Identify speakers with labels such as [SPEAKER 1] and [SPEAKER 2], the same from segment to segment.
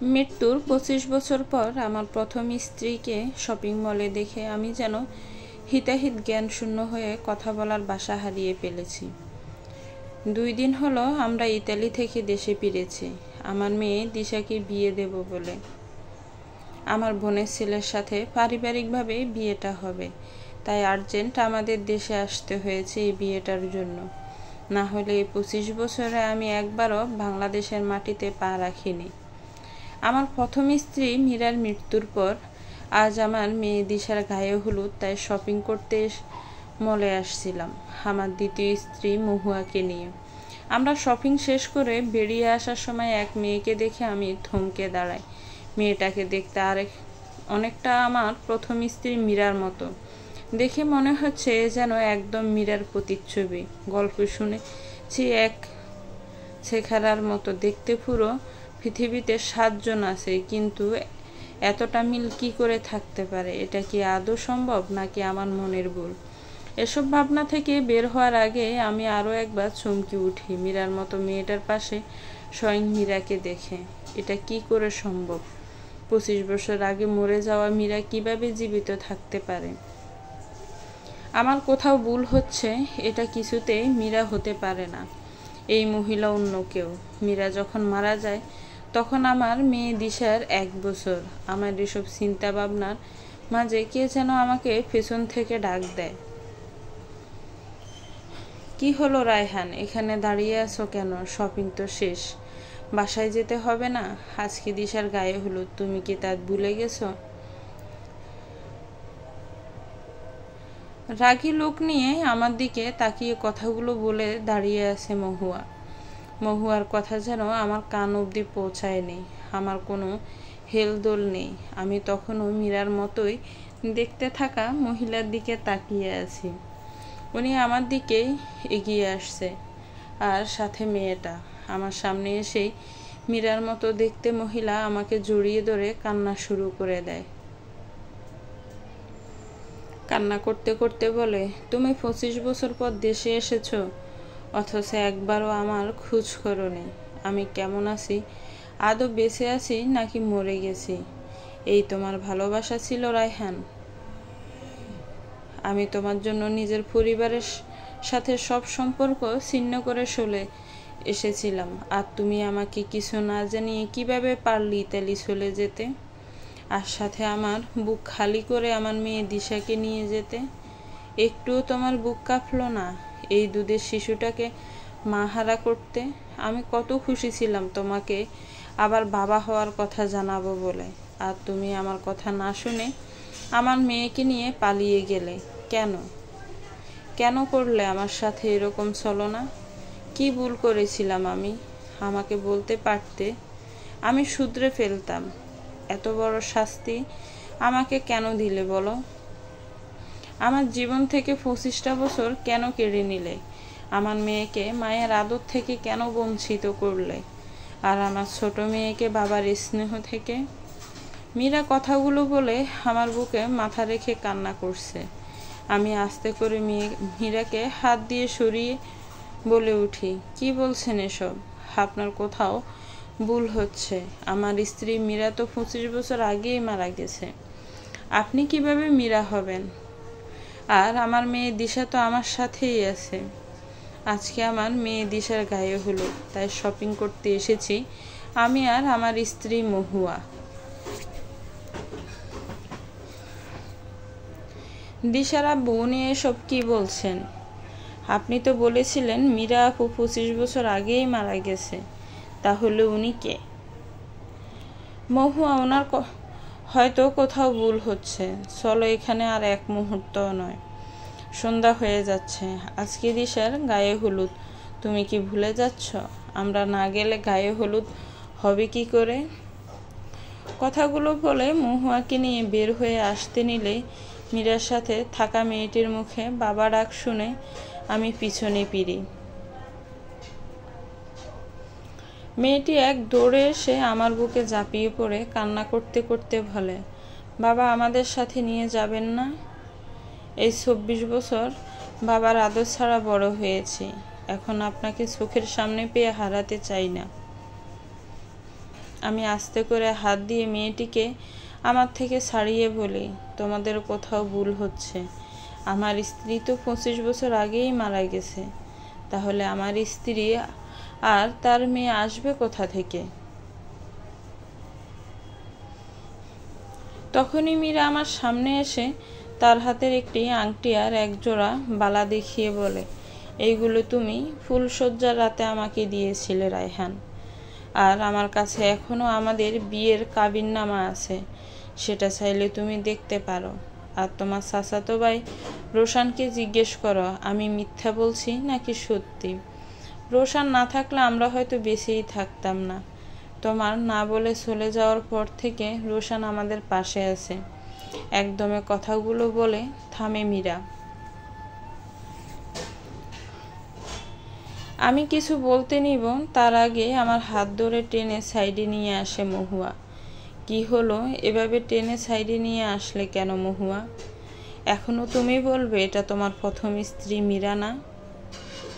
[SPEAKER 1] মৃত্যুর 25 বছর পর আমার প্রথম স্ত্রীকে শপিং মলে দেখে আমি যেন হিতাহিত জ্ঞানশূন্য হয়ে কথা বলার ভাষা হারিয়ে ফেলেছি। 2 দিন হলো আমরা ইতালি থেকে দেশে ফিরেছি আমার মেয়ে দিশাকে বিয়ে দেব বলে। আমার বোনের ছেলের সাথে পারিবারিকভাবে বিয়েটা হবে, তাই আর্জেন্ট আমাদের দেশে আসতে হয়েছে এই বিয়েটার জন্য। না হলে এই 25 বছরে আমি একবারও বাংলাদেশের মাটিতে পা রাখিনি। আমার প্রথম স্ত্রী মীরার মৃত্যুর পর আজ আমার মেয়ে দিশার গায়ে হলুদ, তাই শপিং করতে মলে আসছিলাম আমার দ্বিতীয় স্ত্রী মহুয়াকে নিয়ে। আমরা শপিং শেষ করে বেরিয়ে আসার সময় এক মেয়েকে দেখে আমি থমকে দাঁড়াই। মেয়েটাকে দেখতে অনেকটা আমার প্রথম স্ত্রী মীরার মতো। দেখে মনে হচ্ছে যেন একদম মীরার প্রতিচ্ছবি। গল্প শুনেছি এক শেখারার মতো দেখতে পুরো পৃথিবীতে 7 জন আছে, কিন্তু এতটা মিল কি করে থাকতে পারে? এটা কি আদৌ সম্ভব, নাকি আমার মনের ভুল? এসব ভাবনা থেকে বের হওয়ার আগে আমি আরও একবার চমকে উঠি মীরার মতো মেয়েটার পাশে স্বয়ং মীরাকে দেখে। এটা কি করে সম্ভব? 25 বছর আগে মরে যাওয়া মীরা কিভাবে জীবিত থাকতে পারে? আমার কোথাও ভুল হচ্ছে। এটা কিছুতেই মীরা হতে পারে না, এই মহিলা অন্য কেউ। মীরা যখন মারা যায় তখন আমার মেয়ে দিশার 1 বছর। আমার এসব চিন্তা ভাবনার মাঝে কে যেন আমাকে পেছন থেকে ডাক দেয়। কি হলো রায়হান, এখানে দাঁড়িয়ে আছো কেন? শপিং তো শেষ, বাসায় যেতে হবে না? আজকে দিশার গায়ে হলুদ, তুমি কি তা ভুলে গেছো? রাগী লোক নিয়ে আমার দিকে তাকিয়ে কথাগুলো বলে দাঁড়িয়ে আছে মহুয়া। মহুয়ার কথা যেন আমার কান অবধি পৌঁছায়নি। আমার কোনো হেলদোল নেই। আমি তখনও মীরার মতোই দেখতে থাকা মহিলার দিকে তাকিয়ে আছি। উনি আমার দিকেই এগিয়ে আসছে, আর সাথে মেয়েটা। আমার সামনে এসেই মীরার মতো দেখতে মহিলা আমাকে জড়িয়ে ধরে কান্না শুরু করে দেয়। কান্না করতে করতে বলে, তুমি 25 বছর পর দেশে এসেছো, অথচ একবারও আমার খোঁজ করোনি। আমি কেমন আছি, আদৌ বেঁচে আছি নাকি মরে গেছি? এই তোমার ভালোবাসা ছিল রায়হান? আমি তোমার জন্য নিজের পরিবারের সাথে সব সম্পর্ক ছিন্ন করে চলে এসেছিলাম, আর তুমি আমাকে কিছু না জানিয়ে কিভাবে পারলি ইতালি চলে যেতে, আর সাথে আমার বুক খালি করে আমার মেয়ে দিশাকে নিয়ে যেতে? একটুও তোমার বুক কাঁপলো না এই দুধের শিশুটাকে মাহারা করতে? আমি কত খুশি ছিলাম তোমাকে আবার বাবা হওয়ার কথা জানাবো বলে, আর তুমি আমার কথা না শুনে আমার মেয়েকে নিয়ে পালিয়ে গেলে। কেন কেন করলে আমার সাথে এরকম ছলনা? কি ভুল করেছিলাম আমি? আমাকে বলতে পারতে, আমি শুধরে ফেলতাম। এত বড় শাস্তি আমাকে কেন দিলে বলো? আমার জীবন থেকে 25টা বছর কেন কেড়ে নিলে? আমার মেয়েকে মায়ের আদর থেকে কেন বঞ্চিত করলে? আর আমার ছোট মেয়েকে বাবার স্নেহ থেকে? মীরা কথাগুলো বলে আমার বুকে মাথা রেখে কান্না করছে। আমি আস্তে করে মীরাকে হাত দিয়ে সরিয়ে বলে উঠি, কি বলছেন এসব? আপনার কোথাও ভুল হচ্ছে। আমার স্ত্রী মীরা তো 25 বছর আগেই মারা গেছে। আপনি কিভাবে মীরা হবেন? আর আমার মেয়ে দিশা তো আমার সাথেই আছে। আজকে আমার মেয়ে দিশার গায়ে হলুদ, তাই শপিং করতে এসেছি আমি আর আমার স্ত্রী মহুয়া। দিশার আব্বু, উনি এসব কি বলছেন? আপনি তো বলেছিলেন মীরা আপু 25 বছর আগেই মারা গেছে, তাহলে উনি কে? মহুয়া, ওনার হয়তো কোথাও ভুল হচ্ছে। চলো, এখানে আর এক মুহূর্তও নয়। সন্ধ্যা হয়ে যাচ্ছে। আজকে দিশার গায়ে হলুদ, তুমি কি ভুলে যাচ্ছ? আমরা না গেলে গায়ে হলুদ হবে কি করে? কথাগুলো বলে মহুয়াকে নিয়ে বের হয়ে আসতে নিলেই মীরার সাথে থাকা মেয়েটির মুখে বাবা ডাক শুনে আমি পিছনে ফিরি। মেয়েটি এক দৌড়ে এসে আমার বুকে ঝাঁপিয়ে পড়ে কান্না করতে করতে বলে, বাবা, আমাদের সাথে নিয়ে যাবেন না? এই 24 বছর বাবার আদর ছাড়া বড় হয়েছি। এখন আপনাকে চোখের সামনে পেয়ে হারাতে চাই না। আমি আস্তে করে হাত দিয়ে মেয়েটিকে আমার থেকে ছাড়িয়ে বলি, তোমাদের কোথাও ভুল হচ্ছে। আমার স্ত্রী তো 25 বছর আগেই মারা গেছে। তাহলে আমার স্ত্রী আর তার মেয়ে আসবে কোথা থেকে? তখনই মীরা আমার সামনে এসে তার হাতের একটি আংটি আর এক জোড়া বালা দেখিয়ে বলে, এইগুলো তুমি ফুলশয্যার রাতে আমাকে দিয়েছিলে রায়হান। আর আমার কাছে এখনো আমাদের বিয়ের কাবিননামা আছে, সেটা চাইলে তুমি দেখতে পারো। আর তোমার চাচাতো ভাই রোশানকে জিজ্ঞেস করো আমি মিথ্যা বলছি নাকি সত্যি। রোশান না থাকলে আমরা হয়তো বেঁচেই থাকতাম না। তোমার না বলে চলে যাওয়ার পর থেকে রোশান আমাদের পাশে আছে। একদমে কথাগুলো বলে থামে মীরা। আমি কিছু বলতে নিব তার আগে আমার হাত ধরে টেনে সাইডে নিয়ে আসে মহুয়া। কি হলো, এভাবে টেনে সাইডে নিয়ে আসলে কেন মহুয়া? এখনো তুমি বলবে এটা তোমার প্রথম স্ত্রী মীরা না?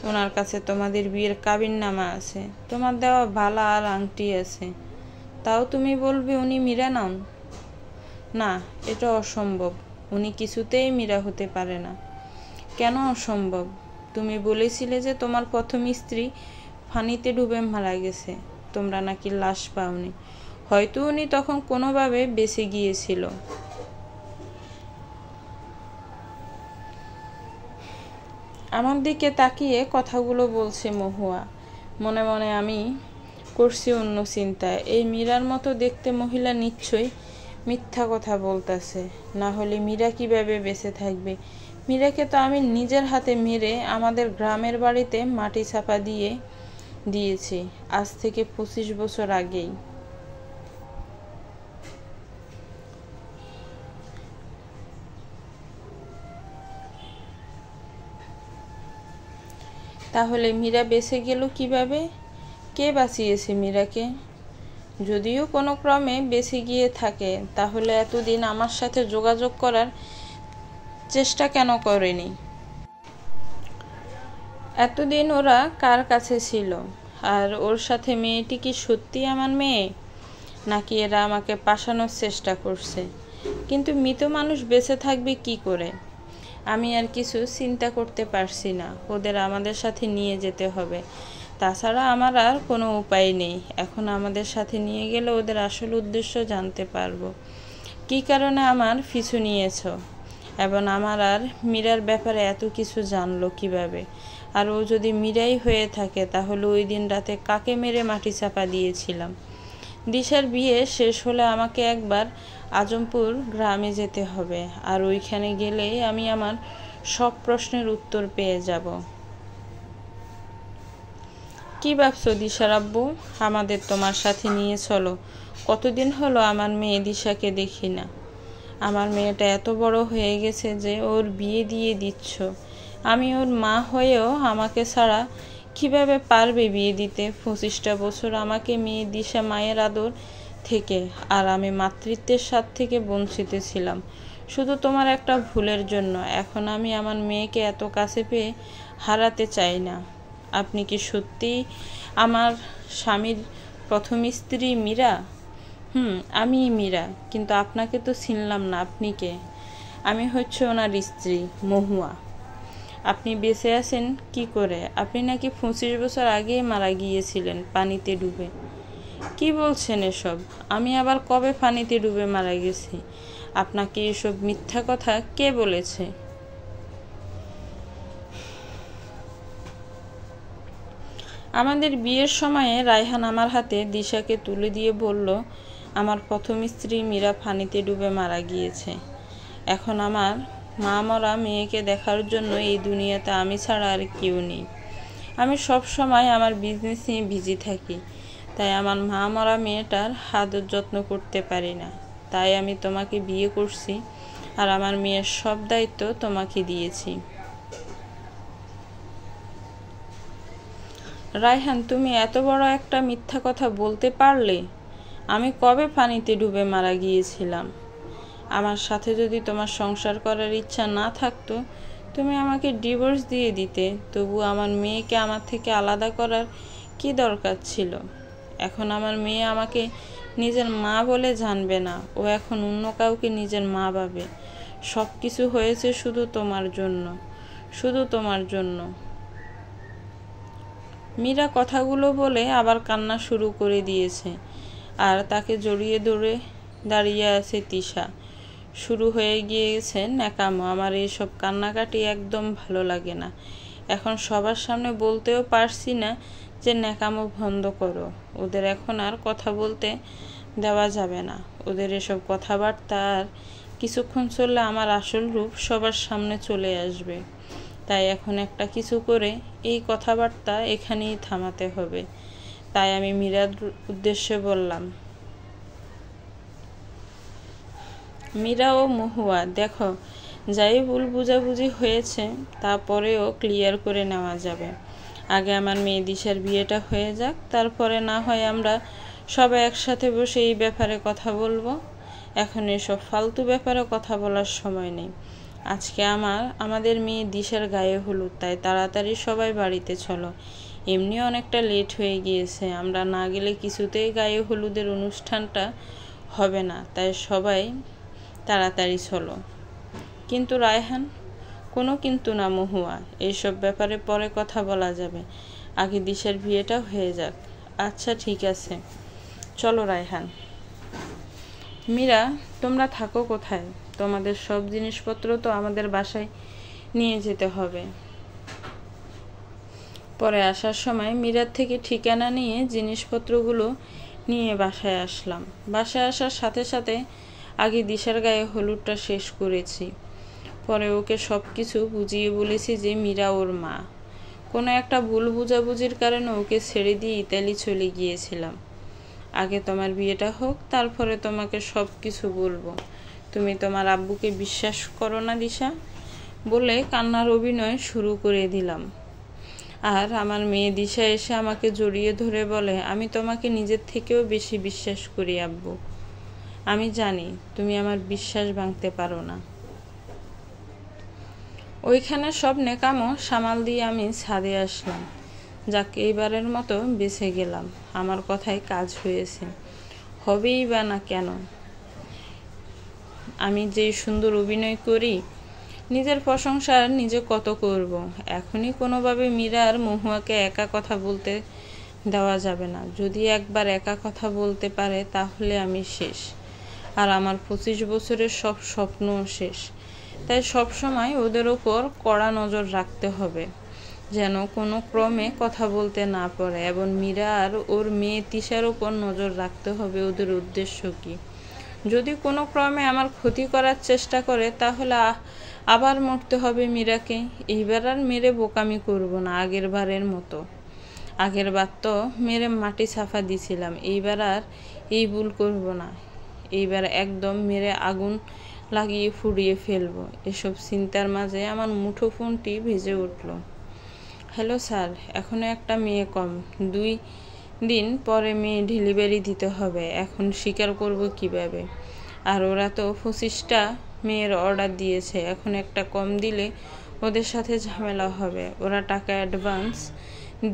[SPEAKER 1] ওনার কাছে তোমাদের বিয়ের কাবিননামা আছে, তোমার দেওয়া বালা আর আংটি আছে, তাও তুমি বলবে উনি মীরা নন? না, এটা অসম্ভব। উনি কিছুতেই মীরা হতে পারে না। কেন অসম্ভব? তুমি বলেছিলে যে তোমার প্রথম স্ত্রী পানিতে ডুবে মারা গেছে, তোমরা নাকি লাশ পাওনি। হয়তো উনি তখন কোনোভাবে বেঁচে গিয়েছিল। আমার দিকে তাকিয়ে কথাগুলো বলছে মহুয়া। মনে মনে আমি করছি অন্য চিন্তা। এই মীরার মতো দেখতে মহিলা নিশ্চয়ই মিথ্যা কথা বলতেছে, না হলে মীরা কিভাবে বেঁচে থাকবে? মীরাকে তো আমি নিজের হাতে মেরে আমাদের গ্রামের বাড়িতে মাটি চাপা দিয়েছি আজ থেকে 25 বছর আগেই। তাহলে মীরা বেঁচে গেল কিভাবে? কে বাঁচিয়েছে মীরাকে? যদিও কোনো ক্রমে বেঁচে গিয়ে থাকে, তাহলে এতদিন আমার সাথে যোগাযোগ করার চেষ্টা কেন করেনি? এতদিন ওরা কার কাছে ছিল? আর ওর সাথে মেয়েটি কি সত্যি আমার মেয়ে, নাকি এরা আমাকে পাশানোর চেষ্টা করছে? কিন্তু মৃত মানুষ বেঁচে থাকবে কি করে? আমি আর কিছু চিন্তা করতে পারছি না। ওদের আমাদের সাথে নিয়ে যেতে হবে, তাছাড়া আমার আর কোনো উপায় নেই। এখন আমাদের সাথে নিয়ে গেলে ওদের আসল উদ্দেশ্য জানতে পারবো, কী কারণে আমার পিছু নিয়েছ, এবং আমার আর মীরার ব্যাপারে এত কিছু জানলো কিভাবে। আর ও যদি মীরাই হয়ে থাকে, তাহলে ওই দিন রাতে কাকে মেরে মাটি চাপা দিয়েছিলাম? দিশার বিয়ে শেষ হলে আমাকে একবার আজমপুর গ্রামে যেতে হবে, আর ওইখানে গেলেই আমি আমার সব প্রশ্নের উত্তর পেয়ে যাব। কি ভাবছো দিশার আব্বু? আমাদের তোমার সাথে নিয়ে চলো। কতদিন হলো আমার মেয়ে দিশাকে দেখি না। আমার মেয়েটা এত বড় হয়ে গেছে যে ওর বিয়ে দিয়ে দিচ্ছ। আমি ওর মা হয়েও আমাকে ছাড়া কিভাবে পারবে বিয়ে দিতে? 25টা বছর আমাকে মেয়ে দিশা মায়ের আদর থেকে আর আমি মাতৃত্বের স্বাদ থেকে বঞ্চিত ছিলাম শুধু তোমার একটা ভুলের জন্য। এখন আমি আমার মেয়েকে এত কাছে পেয়ে হারাতে চাই না। আপনি কি সত্যিই আমার স্বামীর প্রথম স্ত্রী মীরা? আমি মীরা, কিন্তু আপনাকে তো চিনলাম না। আপনি কে? আমি হচ্ছে ওনার স্ত্রী মহুয়া। আপনি বেঁচে আছেন কি করে? আপনি নাকি 25 বছর আগেই মারা গিয়েছিলেন পানিতে ডুবে। কি বলছেন এসব? আমি আবার কবে পানিতে ডুবে মারা গেছি? আপনাকে এসব মিথ্যা কথা কে বলেছে? আমাদের বিয়ের সময়ে রায়হান আমার হাতে দিশাকে তুলে দিয়ে বলল, আমার প্রথম স্ত্রী মীরা পানিতে ডুবে মারা গিয়েছে। এখন আমার মা মরা মেয়েকে দেখার জন্য এই দুনিয়াতে আমি ছাড়া আর কেউ নেই। আমি সব সময় আমার বিজনেস নিয়ে বিজি থাকি, তাই আমার মা মরা মেয়েটার আদর যত্ন করতে পারি না। তাই আমি তোমাকে বিয়ে করছি, আর আমার মেয়ের সব দায়িত্ব তোমাকে দিয়েছি। রায়হান, তুমি এত বড় একটা মিথ্যা কথা বলতে পারলে? আমি কবে পানিতে ডুবে মারা গিয়েছিলাম? আমার সাথে যদি তোমার সংসার করার ইচ্ছা না থাকতো, তুমি আমাকে ডিভোর্স দিয়ে দিতে। তবু আমার মেয়েকে আমার থেকে আলাদা করার কি দরকার ছিল? এখন আমার মেয়ে আমাকে নিজের মা বলে জানবে না, ও এখন অন্য কাউকে নিজের মা ভাবে। সব কিছু হয়েছে শুধু তোমার জন্য, শুধু তোমার জন্য। মীরা কথাগুলো বলে আবার কান্না শুরু করে দিয়েছে, আর তাকে জড়িয়ে ধরে দাঁড়িয়ে আছে তিশা। শুরু হয়ে গিয়েছে ন্যাকামো। আমার এইসব কান্নাকাটি একদম ভালো লাগে না। এখন সবার সামনে বলতেও পারছি না যে ন্যাকামো বন্ধ করো। ওদের এখন আর কথা বলতে দেওয়া যাবে না। ওদের এসব কথাবার্তা আর কিছুক্ষণ চললে আমার আসল রূপ সবার সামনে চলে আসবে। তাই এখন একটা কিছু করে এই কথাবার্তা এখানেই থামাতে হবে। তাই আমি মীরার উদ্দেশ্যে বললাম, মীরা ও মহুয়া, দেখো, যাই ভুল বুঝাবুঝি হয়েছে তারপরেও ক্লিয়ার করে নেওয়া যাবে। আগে আমার মেয়ে দিশার বিয়েটা হয়ে যাক, তারপরে না হয় আমরা সবাই একসাথে বসে এই ব্যাপারে কথা বলবো। এখন এসব ফালতু ব্যাপারে কথা বলার সময় নেই। আজকে আমাদের মেয়ে দিশার গায়ে হলুদ, তাই তাড়াতাড়ি সবাই বাড়িতে চলো। এমনি অনেকটা লেট হয়ে গিয়েছে, আমরা না গেলে কিছুতেই গায়ে হলুদের অনুষ্ঠানটা হবে না। তাই সবাই তাড়াতাড়ি চলো। কিন্তু রায়হান? কোনো কিন্তু না মহুয়া, এইসব ব্যাপারে পরে কথা বলা যাবে। আগে দিশার বিয়েটা হয়ে যাক। আচ্ছা ঠিক আছে, চলো রায়হান। মীরা, তোমরা থাকো কোথায়? তোমাদের সব জিনিসপত্র তো আমাদের বাসায় নিয়ে যেতে হবে। পরে আসার সময় মীরার থেকে ঠিকানা নিয়ে জিনিসপত্রগুলো নিয়ে বাসায় আসলাম। বাসায় আসার সাথে সাথে আগে দিশার গায়ে হলুদটা শেষ করেছি। পরে ওকে সব কিছু বুঝিয়ে বলেছি যে মীরা ওর মা। কোনো একটা ভুল বুঝাবুঝির কারণে ওকে ছেড়ে দিয়ে ইতালি চলে গিয়েছিলাম। আগে তোমার বিয়েটা হোক, তারপরে তোমাকে সব কিছু বলবো। তুমি তোমার আব্বুকে বিশ্বাস করো না দিশা? বলে কান্নার অভিনয় শুরু করে দিলাম। আর আমার মেয়ে দিশা এসে আমাকে জড়িয়ে ধরে বলে, আমি তোমাকে নিজের থেকেও বেশি বিশ্বাস করি আব্বু। আমি জানি তুমি আমার বিশ্বাস ভাঙতে পারো না। ওইখানে সব নেকামো সামাল দিয়ে আমি ছাদে আসলাম। যাক, এইবারের মতো বেঁচে গেলাম। আমার কথায় কাজ হয়েছে। হবেই বা না কেন? আমি যে সুন্দর অভিনয় করি, নিজের প্রশংসা নিজে কত করব। এখনই কোনোভাবে মীরা আর মহুয়াকে একা কথা বলতে দেওয়া যাবে না। যদি একবার একা কথা বলতে পারে তাহলে আমি শেষ, আর আমার 25 বছরের সব স্বপ্নও শেষ। তাই সবসময় ওদের ওপর কড়া নজর রাখতে হবে, যেন কোনো ক্রমে কথা বলতে না পারে। এবং মীরা আর ওর মেয়ে তিশার ওপর নজর রাখতে হবে ওদের উদ্দেশ্য কী। যদি কোনো ক্রমে আমার ক্ষতি করার চেষ্টা করে তাহলে আবার মরতে হবে মীরাকে। এইবার আর মেরে বোকামি করব না আগের বারের মতো। আগের বার তো মেরে মাটি সাফা দিছিলাম, এইবার আর এই ভুল করব না। এইবার একদম মেরে আগুন লাগিয়ে ফুরিয়ে ফেলবো। এসব চিন্তার মাঝে আমার মুঠো ফোনটি ভেজে উঠল। হ্যালো স্যার, এখনও একটা মেয়ে কম। 2 দিন পরে মেয়ে ডেলিভারি দিতে হবে। এখন স্বীকার করব কিভাবে? আর ওরা তো 25টা মেয়ের অর্ডার দিয়েছে। এখন একটা কম দিলে ওদের সাথে ঝামেলা হবে। ওরা টাকা অ্যাডভান্স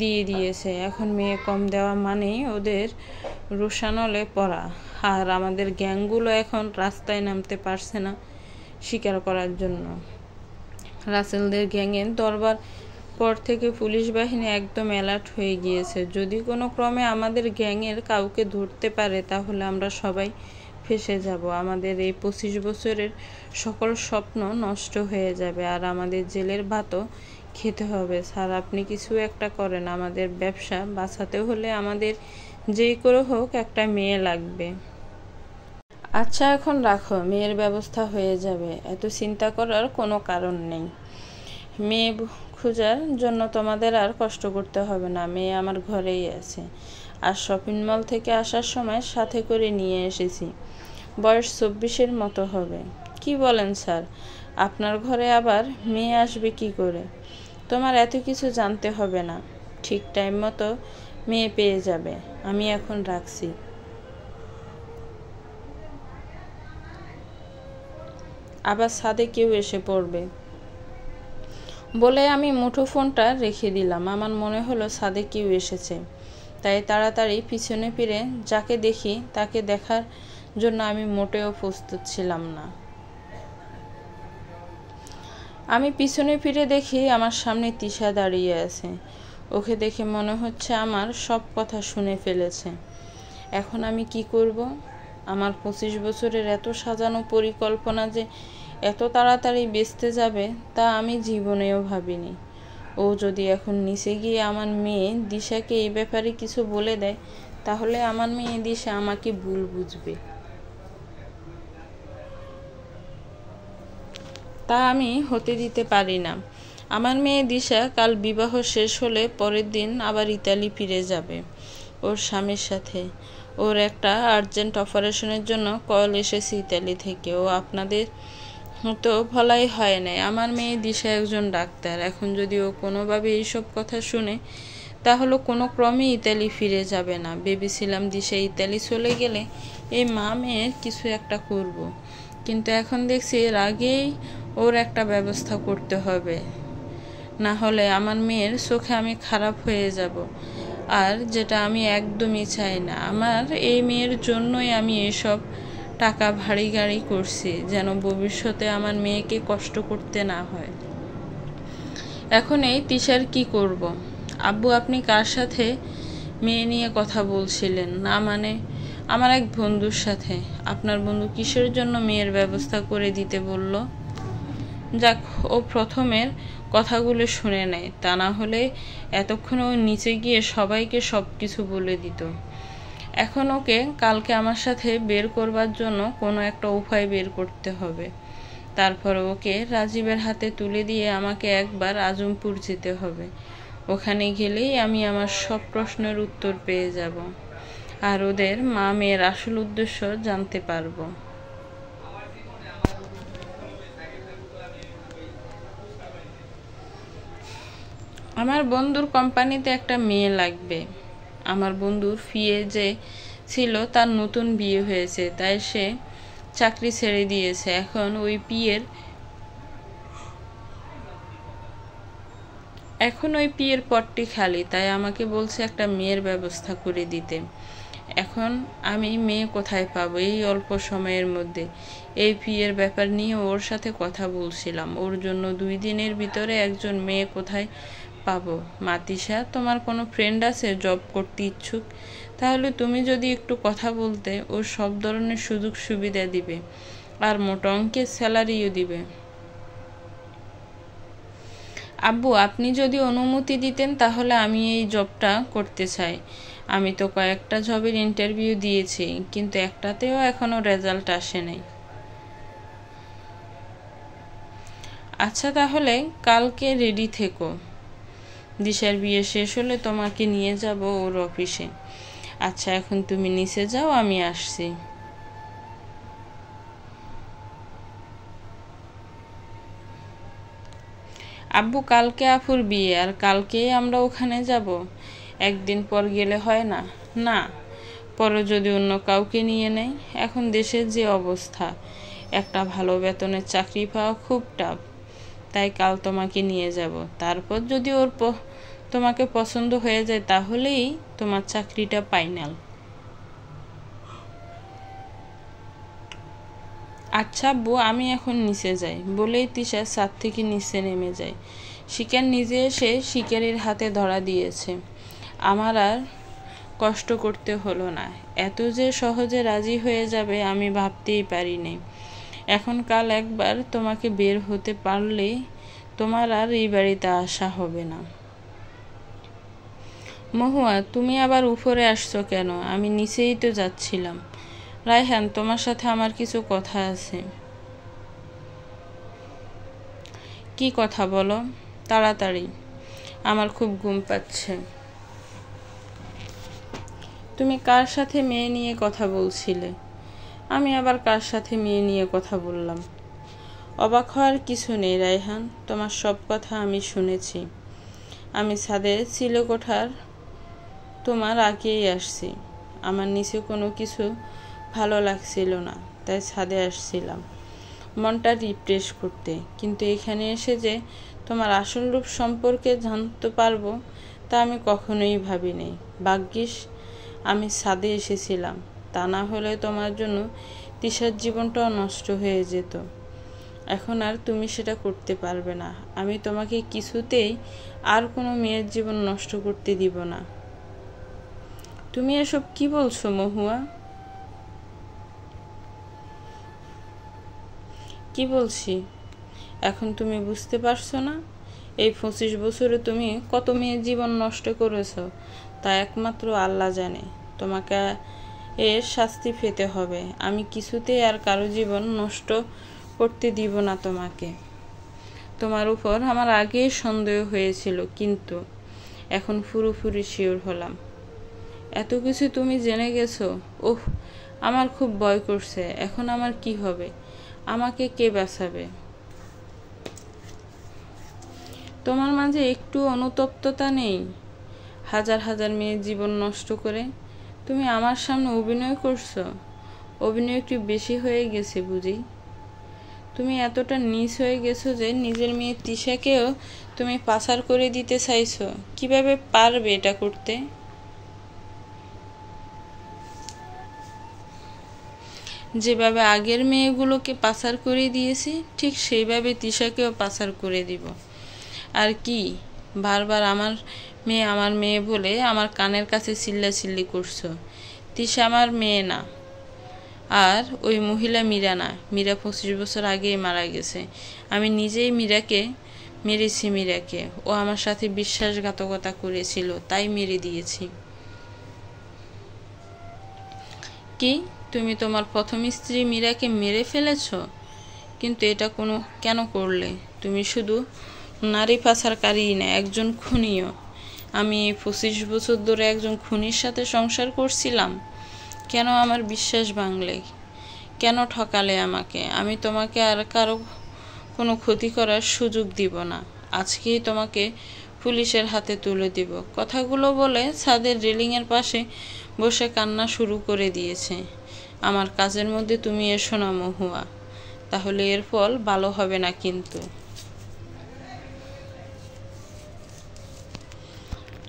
[SPEAKER 1] দিয়ে দিয়েছে। এখন মেয়ে কম দেওয়া মানেই ওদের রোশানলে পড়া। আর আমাদের গ্যাংগুলো এখন রাস্তায় নামতে পারছে না স্বীকার করার জন্য। রাসেলদের গ্যাংয়ের দরবার পর থেকে পুলিশ বাহিনী একদম অ্যালার্ট হয়ে গিয়েছে। যদি কোনো ক্রমে আমাদের গ্যাংয়ের কাউকে ধরতে পারে তাহলে আমরা সবাই ফেঁসে যাব। আমাদের এই 25 বছরের সকল স্বপ্ন নষ্ট হয়ে যাবে, আর আমাদের জেলের ভাতও খেতে হবে। স্যার, আপনি কিছু একটা করেন। আমাদের ব্যবসা বাঁচাতে হলে আমাদের যেই করে হোক একটা মেয়ে লাগবে। আচ্ছা, এখন রাখো, মেয়ের ব্যবস্থা হয়ে যাবে। এত চিন্তা করার কোনো কারণ নেই। মেয়ে খোঁজার জন্য তোমাদের আর কষ্ট করতে হবে না। মেয়ে আমার ঘরেই আছে। আর শপিং মল থেকে আসার সময় সাথে করে নিয়ে এসেছি। বয়স 24-এর মতো হবে। কি বলেন স্যার? আপনার ঘরে আবার মেয়ে আসবে কি করে? তোমার এত কিছু জানতে হবে না। ঠিক টাইম মতো মেয়ে পেয়ে যাবে। আমি এখন রাখছি। আবার ছাদে কেউ এসে পড়বে বলে আমি মুঠোফোনটা রেখে দিলাম। আমার মনে হলো ছাদে কেউ এসেছে, তাই তাড়াতাড়ি পিছনে ফিরে যাকে দেখি তাকে দেখার জন্য আমি মোটেও প্রস্তুত ছিলাম না। আমি পিছনে ফিরে দেখি আমার সামনে তিশা দাঁড়িয়ে আছে। ওকে দেখে মনে হচ্ছে আমার সব কথা শুনে ফেলেছে। এখন আমি কি করব? আমার 25 বছরের এত সাজানো পরিকল্পনা যে এত তাড়াতাড়ি বেচতে যাবে তা আমি জীবনেও ভাবিনি। ও যদি এখন নিচে গিয়ে আমার মেয়ে দিশাকে এই ব্যাপারে কিছু বলে দেয়, তাহলে আমার মেয়ে দিশা আমাকে ভুল বুঝবে। তা আমি হতে দিতে পারি না। আমার মেয়ে দিশা কাল বিবাহ শেষ হলে পরের দিন আবার ইতালি ফিরে যাবে ওর স্বামীর সাথে। ওর একটা আর্জেন্ট অপারেশনের জন্য কল এসেছে ইতালি থেকে। ও আপনাদের তো বলাই হয় নাই, আমার মেয়ে দিশা একজন ডাক্তার। এখন যদি ও কোনোভাবে এইসব কথা শুনে তাহলে কোনো ক্রমে ইতালি ফিরে যাবে না। ভেবেছিলাম দিশা ইতালি চলে গেলে এই মা মেয়ের কিছু একটা করব, কিন্তু এখন দেখছি এর আগেই ওর একটা ব্যবস্থা করতে হবে, না হলে আমার মেয়ের চোখে আমি খারাপ হয়ে যাব। আর যেটা আমি একদমই চাই না। আমার এই মেয়ের জন্যই আমি এসব টাকা ভারী গাড়ি করছি, যেন ভবিষ্যতে আমার মেয়েকে কষ্ট করতে না হয়। এখন এই তিশার কি করব? আব্বু, আপনি কার সাথে মেয়ে নিয়ে কথা বলছিলেন? না মানে আমার এক বন্ধুর সাথে। আপনার বন্ধু কিসের জন্য মেয়ের ব্যবস্থা করে দিতে বলল? যাক, ও প্রথমের কথাগুলো শুনে নেয়, তা না হলে এতক্ষণ ও নিচে গিয়ে সবাইকে সব কিছু বলে দিত। এখন ওকে কালকে আমার সাথে বের করবার জন্য কোনো একটা উপায় বের করতে হবে। তারপর ওকে রাজীবের হাতে তুলে দিয়ে আমাকে একবার আজমপুর যেতে হবে। ওখানে গেলেই আমি আমার সব প্রশ্নের উত্তর পেয়ে যাব, আর ওদের মা মেয়ের আসল উদ্দেশ্য জানতে পারবো। আমার বন্ধুর কোম্পানিতে একটা মেয়ে লাগবে। আমার বন্ধুর ফিয়ে যে ছিল তার নতুন বিয়ে হয়েছে, তাই সে চাকরি ছেড়ে দিয়েছে। এখন ওই পিয়ের পদটি খালি, তাই আমাকে বলছে একটা মেয়ের ব্যবস্থা করে দিতে। এখন আমি মেয়ে কোথায় পাবো এই অল্প সময়ের মধ্যে? এই পিয়ের ব্যাপার নিয়ে ওর সাথে কথা বলছিলাম। ওর জন্য 2 দিনের ভিতরে একজন মেয়ে কোথায় পাবো? মাতিশা, তোমার কোনো ফ্রেন্ড আছে জব করতে ইচ্ছুক? তাহলে তুমি যদি একটু কথা বলতে, ও সব ধরনের সুযোগ সুবিধা দিবে, আর মোটা অঙ্কের স্যালারিও দিবে। আব্বু, আপনি যদি অনুমতি দিতেন তাহলে আমি এই জবটা করতে চাই। আমি তো কয়েকটা জবের ইন্টারভিউ দিয়েছি, কিন্তু একটাতেও এখনো রেজাল্ট আসে নাই। আচ্ছা, তাহলে কালকে রেডি থেকো। দিশার বিয়ে শেষ হলে তোমাকে নিয়ে যাব ওর অফিসে। আচ্ছা, এখন তুমি নিচে যাও, আমি আসছি। আব্বু, কালকে আফুর বিয়ে, আর কালকেই আমরা ওখানে যাব? একদিন পর গেলে হয় না? না, পরে যদি অন্য কাউকে নিয়ে নেয়। এখন দেশের যে অবস্থা, একটা ভালো বেতনের চাকরি পাওয়া খুব টাফ। তাই কাল তোমাকে নিয়ে যাব। তারপর যদি তোমাকে পছন্দ হয়ে যায় তাহলেই তোমার চাকরিটা ফাইনাল। আচ্ছা আব্বু, আমি এখন নিচে যাই। বলেই তিশা ছাদ থেকে নিচে নেমে যায়। শিকার নিজে এসে শিকারীর হাতে ধরা দিয়েছে। আমার আর কষ্ট করতে হলো না। এত যে সহজে রাজি হয়ে যাবে আমি ভাবতেই পারিনি। এখন কাল একবার তোমাকে বের হতে পারলেই তোমার আর এই বাড়িতে আসা হবে না। মহুয়া, তুমি আবার উপরে আসছো কেন? আমি নিচেই তো যাচ্ছিলাম। রায়হান, তোমার সাথে আমার কিছু কথা আছে। কি কথা বলো, তাড়াতাড়ি, আমার খুব ঘুম পাচ্ছে। তুমি কার সাথে মেয়ে নিয়ে কথা বলছিলে? আমি আবার কার সাথে মেয়ে নিয়ে কথা বললাম? অবাক হওয়ার কিছু নেই রায়হান, তোমার সব কথা আমি শুনেছি। আমি ছাদের চিলেকোঠার তোমার আগেই আসছি। আমার নিচে কোনো কিছু ভালো লাগছিল না, তাই ছাদে আসছিলাম মনটা রিফ্রেশ করতে। কিন্তু এখানে এসে যে তোমার আসল রূপ সম্পর্কে জানতে পারবো তা আমি কখনোই ভাবিনি। ভাগ্যিস আমি ছাদে এসেছিলাম, তা না হলে তোমার জন্য তিশার জীবনটাও নষ্ট হয়ে যেত। এখন আর তুমি সেটা করতে পারবে না। আমি তোমাকে কিছুতেই আর কোনো মেয়ের জীবন নষ্ট করতে দিব না। তুমি এসব কি বলছো মহুয়া? কি বলছি? এখন তুমি বুঝতে পারছো না? এই 25 বছরে তুমি কত মেয়ের জীবন নষ্ট করেছো তা একমাত্র আল্লাহ জানে। তোমাকে এর শাস্তি পেতে হবে। আমি কিছুতেই আর কারো জীবন নষ্ট করতে দিব না তোমাকে। তোমার উপর আমার আগেই সন্দেহ হয়েছিল, কিন্তু এখন পুরোপুরি শিওর হলাম। এত কিছু তুমি জেনে গেছো? ওহ, আমার খুব ভয় করছে। এখন আমার কি হবে? আমাকে কে বাঁচাবে? তোমার মাঝে একটু অনুতপ্ততা নেই? হাজার হাজার মেয়ের জীবন নষ্ট করে তুমি আমার সামনে অভিনয় করছো। অভিনয় একটু বেশি হয়ে গেছে বুঝি? তুমি এতটা নিচ হয়ে গেছো যে নিজের মেয়ে তিশাকেও তুমি পাচার করে দিতে চাইছো। কিভাবে পারবে এটা করতে? যেভাবে আগের মেয়েগুলোকে পাচার করে দিয়েছি, ঠিক সেইভাবে তিশাকেও পাচার করে দিব। আর কি বারবার আমার মেয়ে বলে আমার কানের কাছে চিল্লাচিল্লি করছো? তিশা আমার মেয়ে না, আর ওই মহিলা মীরা না। মীরা 25 বছর আগেই মারা গেছে। আমি নিজেই মেরেছি মীরাকে। ও আমার সাথে বিশ্বাসঘাতকতা করেছিল, তাই মেরে দিয়েছি। কি? তুমি তোমার প্রথম স্ত্রী মীরাকে মেরে ফেলেছ? কিন্তু এটা কেন করলে? তুমি শুধু নারী পাচারকারী না, একজন খুনিও। আমি 25 বছর ধরে একজন খুনির সাথে সংসার করছিলাম। কেন আমার বিশ্বাস ভাঙলে? কেন ঠকালে আমাকে? আমি তোমাকে আর কারো কোনো ক্ষতি করার সুযোগ দিব না। আজকেই তোমাকে পুলিশের হাতে তুলে দিব। কথাগুলো বলে ছাদের রেলিংয়ের পাশে বসে কান্না শুরু করে দিয়েছে। আমার কাজের মধ্যে তুমি এসো না মহুয়া, তাহলে এর ফল ভালো হবে না। কিন্তু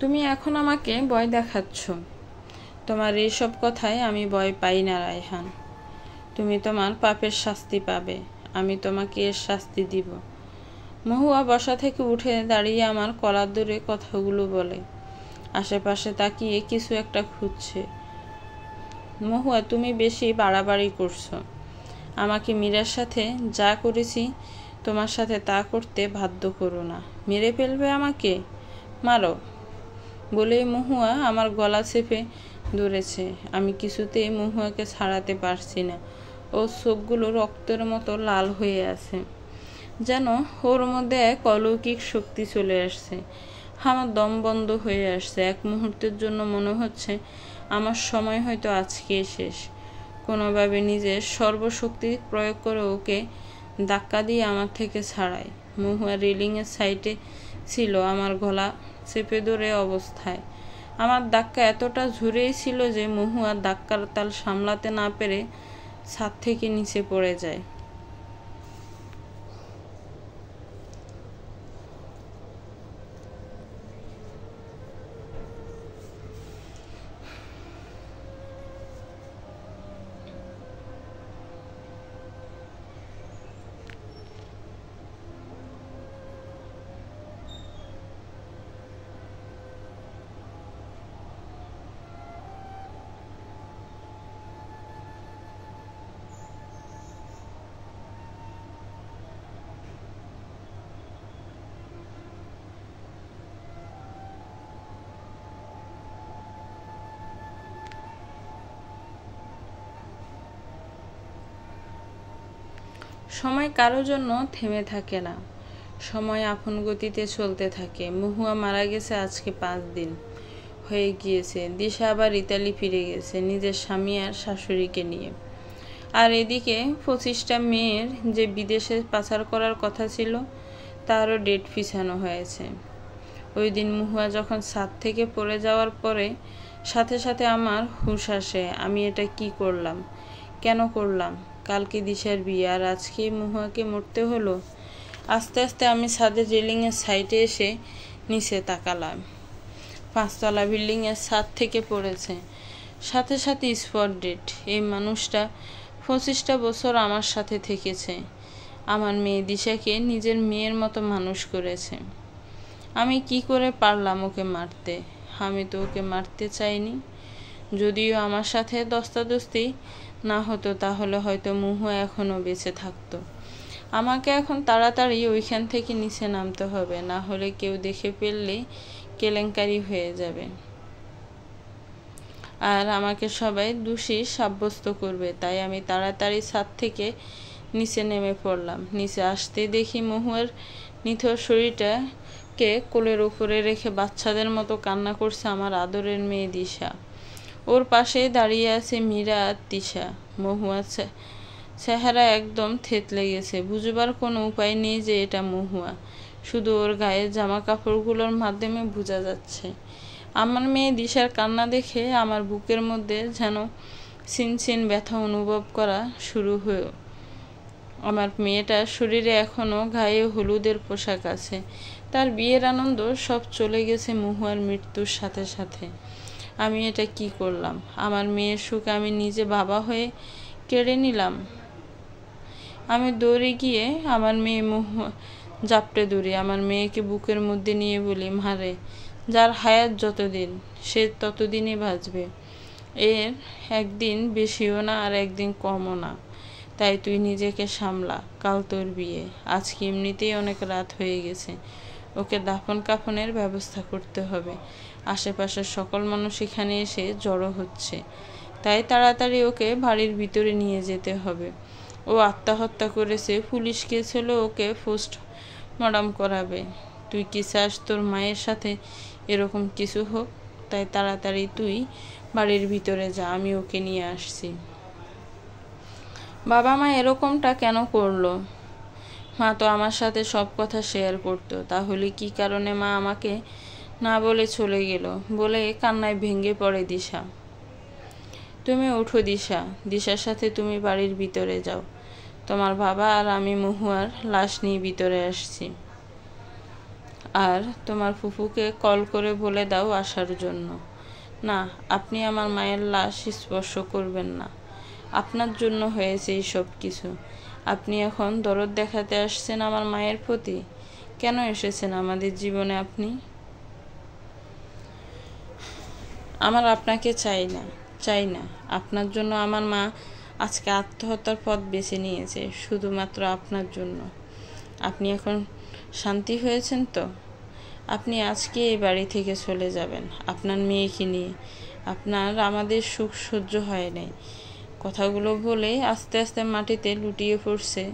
[SPEAKER 1] তুমি এখন আমাকে ভয় দেখাচ্ছ। তোমার এইসব কথায় আমি ভয় পাই না রায়হান। তুমি তোমার পাপের শাস্তি পাবে। আমি তোমাকে এর শাস্তি দিব। মহুয়া বসা থেকে উঠে দাঁড়িয়ে আমার কলার ধরে কথাগুলো বলে, আশেপাশে তাকিয়ে কিছু একটা খুঁজছে। মহুয়া, তুমি বেশি বাড়াবাড়ি করছো। আমাকে মীরার সাথে যা করেছি তোমার সাথে তা করতে বাধ্য করো না। মেরে ফেলবে আমাকে? মারো। বলেই মহুয়া আমার গলা চেপে ধরেছে। আমি কিছুতেই মহুয়াকে ছাড়াতে পারছি না। ওর চোখগুলো রক্তের মতো লাল হয়ে আছে, যেন ওর মধ্যে এক অলৌকিক শক্তি চলে আসছে। আমার দম বন্ধ হয়ে আসছে। এক মুহূর্তের জন্য মনে হচ্ছে আমার সময় হয়তো আজকে শেষ। কোনোভাবে নিজের সর্বশক্তি প্রয়োগ করে ওকে ধাক্কা দিয়ে আমার থেকে ছাড়াই। মহুয়া রেলিংয়ের সাইডে ছিল, আমার গলা চেপে ধরে অবস্থায়। আমার ধাক্কা এতটা ঝুরেই ছিল যে মহুয়া ধাক্কার তাল সামলাতে না পেরে ছাদ থেকে নিচে পড়ে যায়। সময় কারো জন্য থেমে থাকে না। সময় আপন গতিতে চলতে থাকে। মহুয়া মারা গেছে আজকে 5 দিন হয়ে গিয়েছে। দিশা আবার ইতালি ফিরে গেছে নিজের স্বামী আর শাশুড়িকে নিয়ে। আর এদিকে 25টা মেয়ের যে বিদেশে পাচার করার কথা ছিল তারও ডেট পিছানো হয়েছে। ওই দিন মহুয়া যখন ছাদ থেকে পড়ে যাওয়ার পরে সাথে সাথে আমার হুঁশ আসে। আমি এটা কি করলাম? কেন করলাম? কালকে দিশার বিয়ে, আর আজকে মহুয়াকে মরতে হলো। আস্তে আস্তে আমি ছাদের রেলিংয়ের সাইডে এসে নিচে তাকালাম। 5তলা বিল্ডিংয়ের ছাদ থেকে পড়েছে। সাথে সাথে স্পট ডেট। এই মানুষটা 25টা বছর আমার সাথে থেকেছে, আমার মেয়ে দিশাকে নিজের মেয়ের মতো মানুষ করেছে। আমি কি করে পারলাম ওকে মারতে? আমি তো ওকে মারতে চাইনি। যদিও আমার সাথে দস্তাদস্তি না হতো তাহলে হয়তো মহুয়া এখনো বেঁচে থাকতো। আমাকে এখন তাড়াতাড়ি ওইখান থেকে নিচে নামতে হবে, না হলে কেউ দেখে ফেললে কেলেঙ্কারি হয়ে যাবে আর আমাকে সবাই দোষী সাব্যস্ত করবে। তাই আমি তাড়াতাড়ি ছাদ থেকে নিচে নেমে পড়লাম। নিচে আসতে দেখি মহুয়ার নিথর শরীরটাকে কোলের উপরে রেখে বাচ্চাদের মতো কান্না করছে আমার আদরের মেয়ে দিশা। ওর পাশে দাঁড়িয়ে আছে মীরা আর তিশা। মহুয়া চেহারা একদম থেতলে গেছে। বুঝবার কোনো উপায় নেই যে এটা মহুয়া, শুধু ওর গায়ের জামা কাপড়গুলোর মাধ্যমে বোঝা যাচ্ছে। আমার মেয়ে দিশার কান্না দেখে আমার বুকের মধ্যে যেন চিনচিন ব্যথা অনুভব করা শুরু হলো। আমার মেয়েটার শরীরে এখনো গায়ে হলুদের পোশাক আছে। তার বিয়ের আনন্দ সব চলে গেছে মহুয়ার মৃত্যুর সাথে সাথে। আমি এটা কি করলাম? আমার মেয়ের সুখ আমি নিজে বাবা হয়ে কেড়ে নিলাম। আমি দৌড়ে গিয়ে আমার মেয়ে মহুয়া জাপটে ধরি, আমার মেয়েকে বুকের মধ্যে নিয়ে বলি, মারে, যার হায়াত যতদিন সে ততদিনই বাঁচবে। এর একদিন বেশিও না আর একদিন কমও না। তাই তুই নিজেকে সামলা, কাল তোর বিয়ে। আজকে এমনিতেই অনেক রাত হয়ে গেছে, ওকে দাফন কাফনের ব্যবস্থা করতে হবে। আশেপাশের সকল মানুষ এখানে এসে জড়ো হচ্ছে, তাই তাড়াতাড়ি ওকে বাড়ির ভিতরে নিয়ে যেতে হবে। ও আত্মহত্যা করেছে, পুলিশ কেস হলে ওকে পোস্টমর্টম করাবে। তুই কি চাস তোর মায়ের সাথে এরকম কিছু হোক? তাই তাড়াতাড়ি তুই বাড়ির ভিতরে যা, আমি ওকে নিয়ে আসছি। বাবা মা এরকমটা কেন করলো? মা তো আমার সাথে সব কথা শেয়ার করতো, তাহলে কি কারণে মা আমাকে না বলে চলে গেল? বলে কান্নায় ভেঙে পড়ে দিশা। তুমি উঠো দিশা, দিশার সাথে তুমি বাড়ির ভিতরে যাও। তোমার বাবা আর আমি মহুয়ার লাশ নিয়ে ভিতরে আসছি। আর তোমার ফুফুকে কল করে বলে দাও আসার জন্য। না, আপনি আমার মায়ের লাশ স্পর্শ করবেন না। আপনার জন্য হয়েছে এই সব কিছু। আপনি এখন দরদ দেখাতে আসছেন আমার মায়ের প্রতি? কেন এসেছেন আমাদের জীবনে আপনি? আমার আপনাকে চাই না। আপনার জন্য আমার মা আজকে আত্মহত্যার পথ বেছে নিয়েছে, শুধুমাত্র আপনার জন্য। আপনি এখন শান্তি হয়েছেন তো? আপনি আজকে এই বাড়ি থেকে চলে যাবেন আপনার মেয়েকে নিয়ে। আপনার আমাদের সুখ সহ্য হয় নাই। কথাগুলো বলে আস্তে আস্তে মাটিতে লুটিয়ে পড়ছে।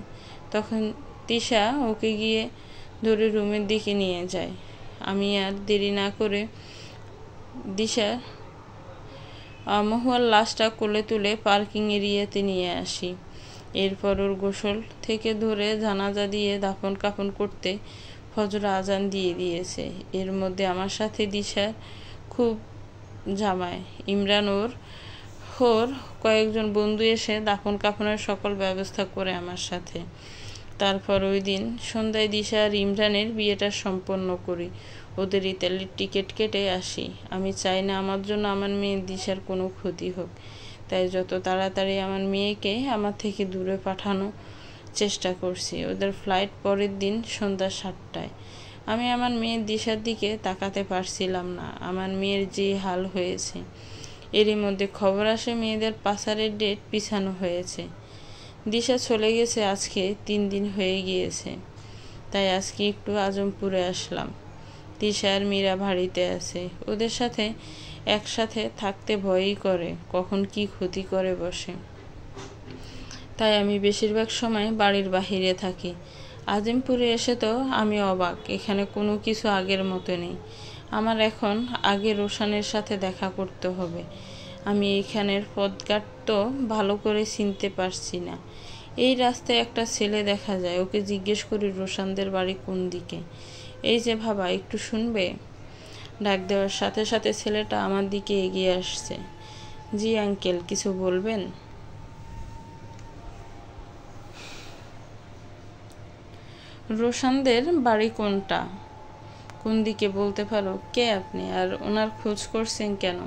[SPEAKER 1] তখন তিশা ওকে গিয়ে ধরে রুমের দিকে নিয়ে যায়। আমি আর দেরি না করে দিশা মহুয়ার লাশটা কোলে তুলে পার্কিং এরিয়াতে নিয়ে আসি। এরপর ওর গোসল থেকে ধরে জানাজা দিয়ে দাফন কাফন করতে ফজর আজান দিয়ে দিয়েছে। এর মধ্যে আমার সাথে দিশার খুব জামায় ইমরান ওর কয়েকজন বন্ধু এসে দাফন কাফনের সকল ব্যবস্থা করে আমার সাথে। তারপর ওই দিন সন্ধ্যায় দিশা আর ইমরানের বিয়েটা সম্পন্ন করি। ওদের ইতালির টিকিট কেটে আসি। আমি চাই না আমার জন্য আমার মেয়ে দিশার কোনো ক্ষতি হোক, তাই যত তাড়াতাড়ি আমার মেয়েকে আমার থেকে দূরে পাঠানো চেষ্টা করছি। ওদের ফ্লাইট পরের দিন সন্ধ্যা 7টায়। আমি আমার মেয়ের দিশার দিকে তাকাতে পারছিলাম না। আমার মেয়ের যে হাল হয়েছে। এরই মধ্যে খবর আসে মেয়েদের পাসারের ডেট পিছানো হয়েছে। দিশা চলে গেছে আজকে 3 দিন হয়ে গিয়েছে। তাই আজকে একটু আজমপুরে আসলাম। দিশা আর মীরা বাড়িতে আছে। ওদের সাথে একসাথে থাকতে ভয়ই করে, কখন কি ক্ষতি করে বসে। তাই আমি বেশিরভাগ সময় বাড়ির বাহিরে থাকি। আজিমপুরে এসে তো আমি অবাক, এখানে কোনো কিছু আগের মতো নেই। আমার এখন আগে রোশানের সাথে দেখা করতে হবে। আমি এখানের পথঘাট তো ভালো করে চিনতে পারছি না। এই রাস্তায় একটা ছেলে দেখা যায়, ওকে জিজ্ঞেস করি রোশানদের বাড়ি কোন দিকে। এই যে বাবা, একটু শুনবে? ডাক দেওয়ার সাথে সাথে ছেলেটা আমার দিকে এগিয়ে আসছে। জি আঙ্কেল, কিছু বলবেন? রোশানদের বাড়ি কোনটা? কোন দিকে বলতে পারো? কে আপনি, আর ওনার খোঁজ করছেন কেন?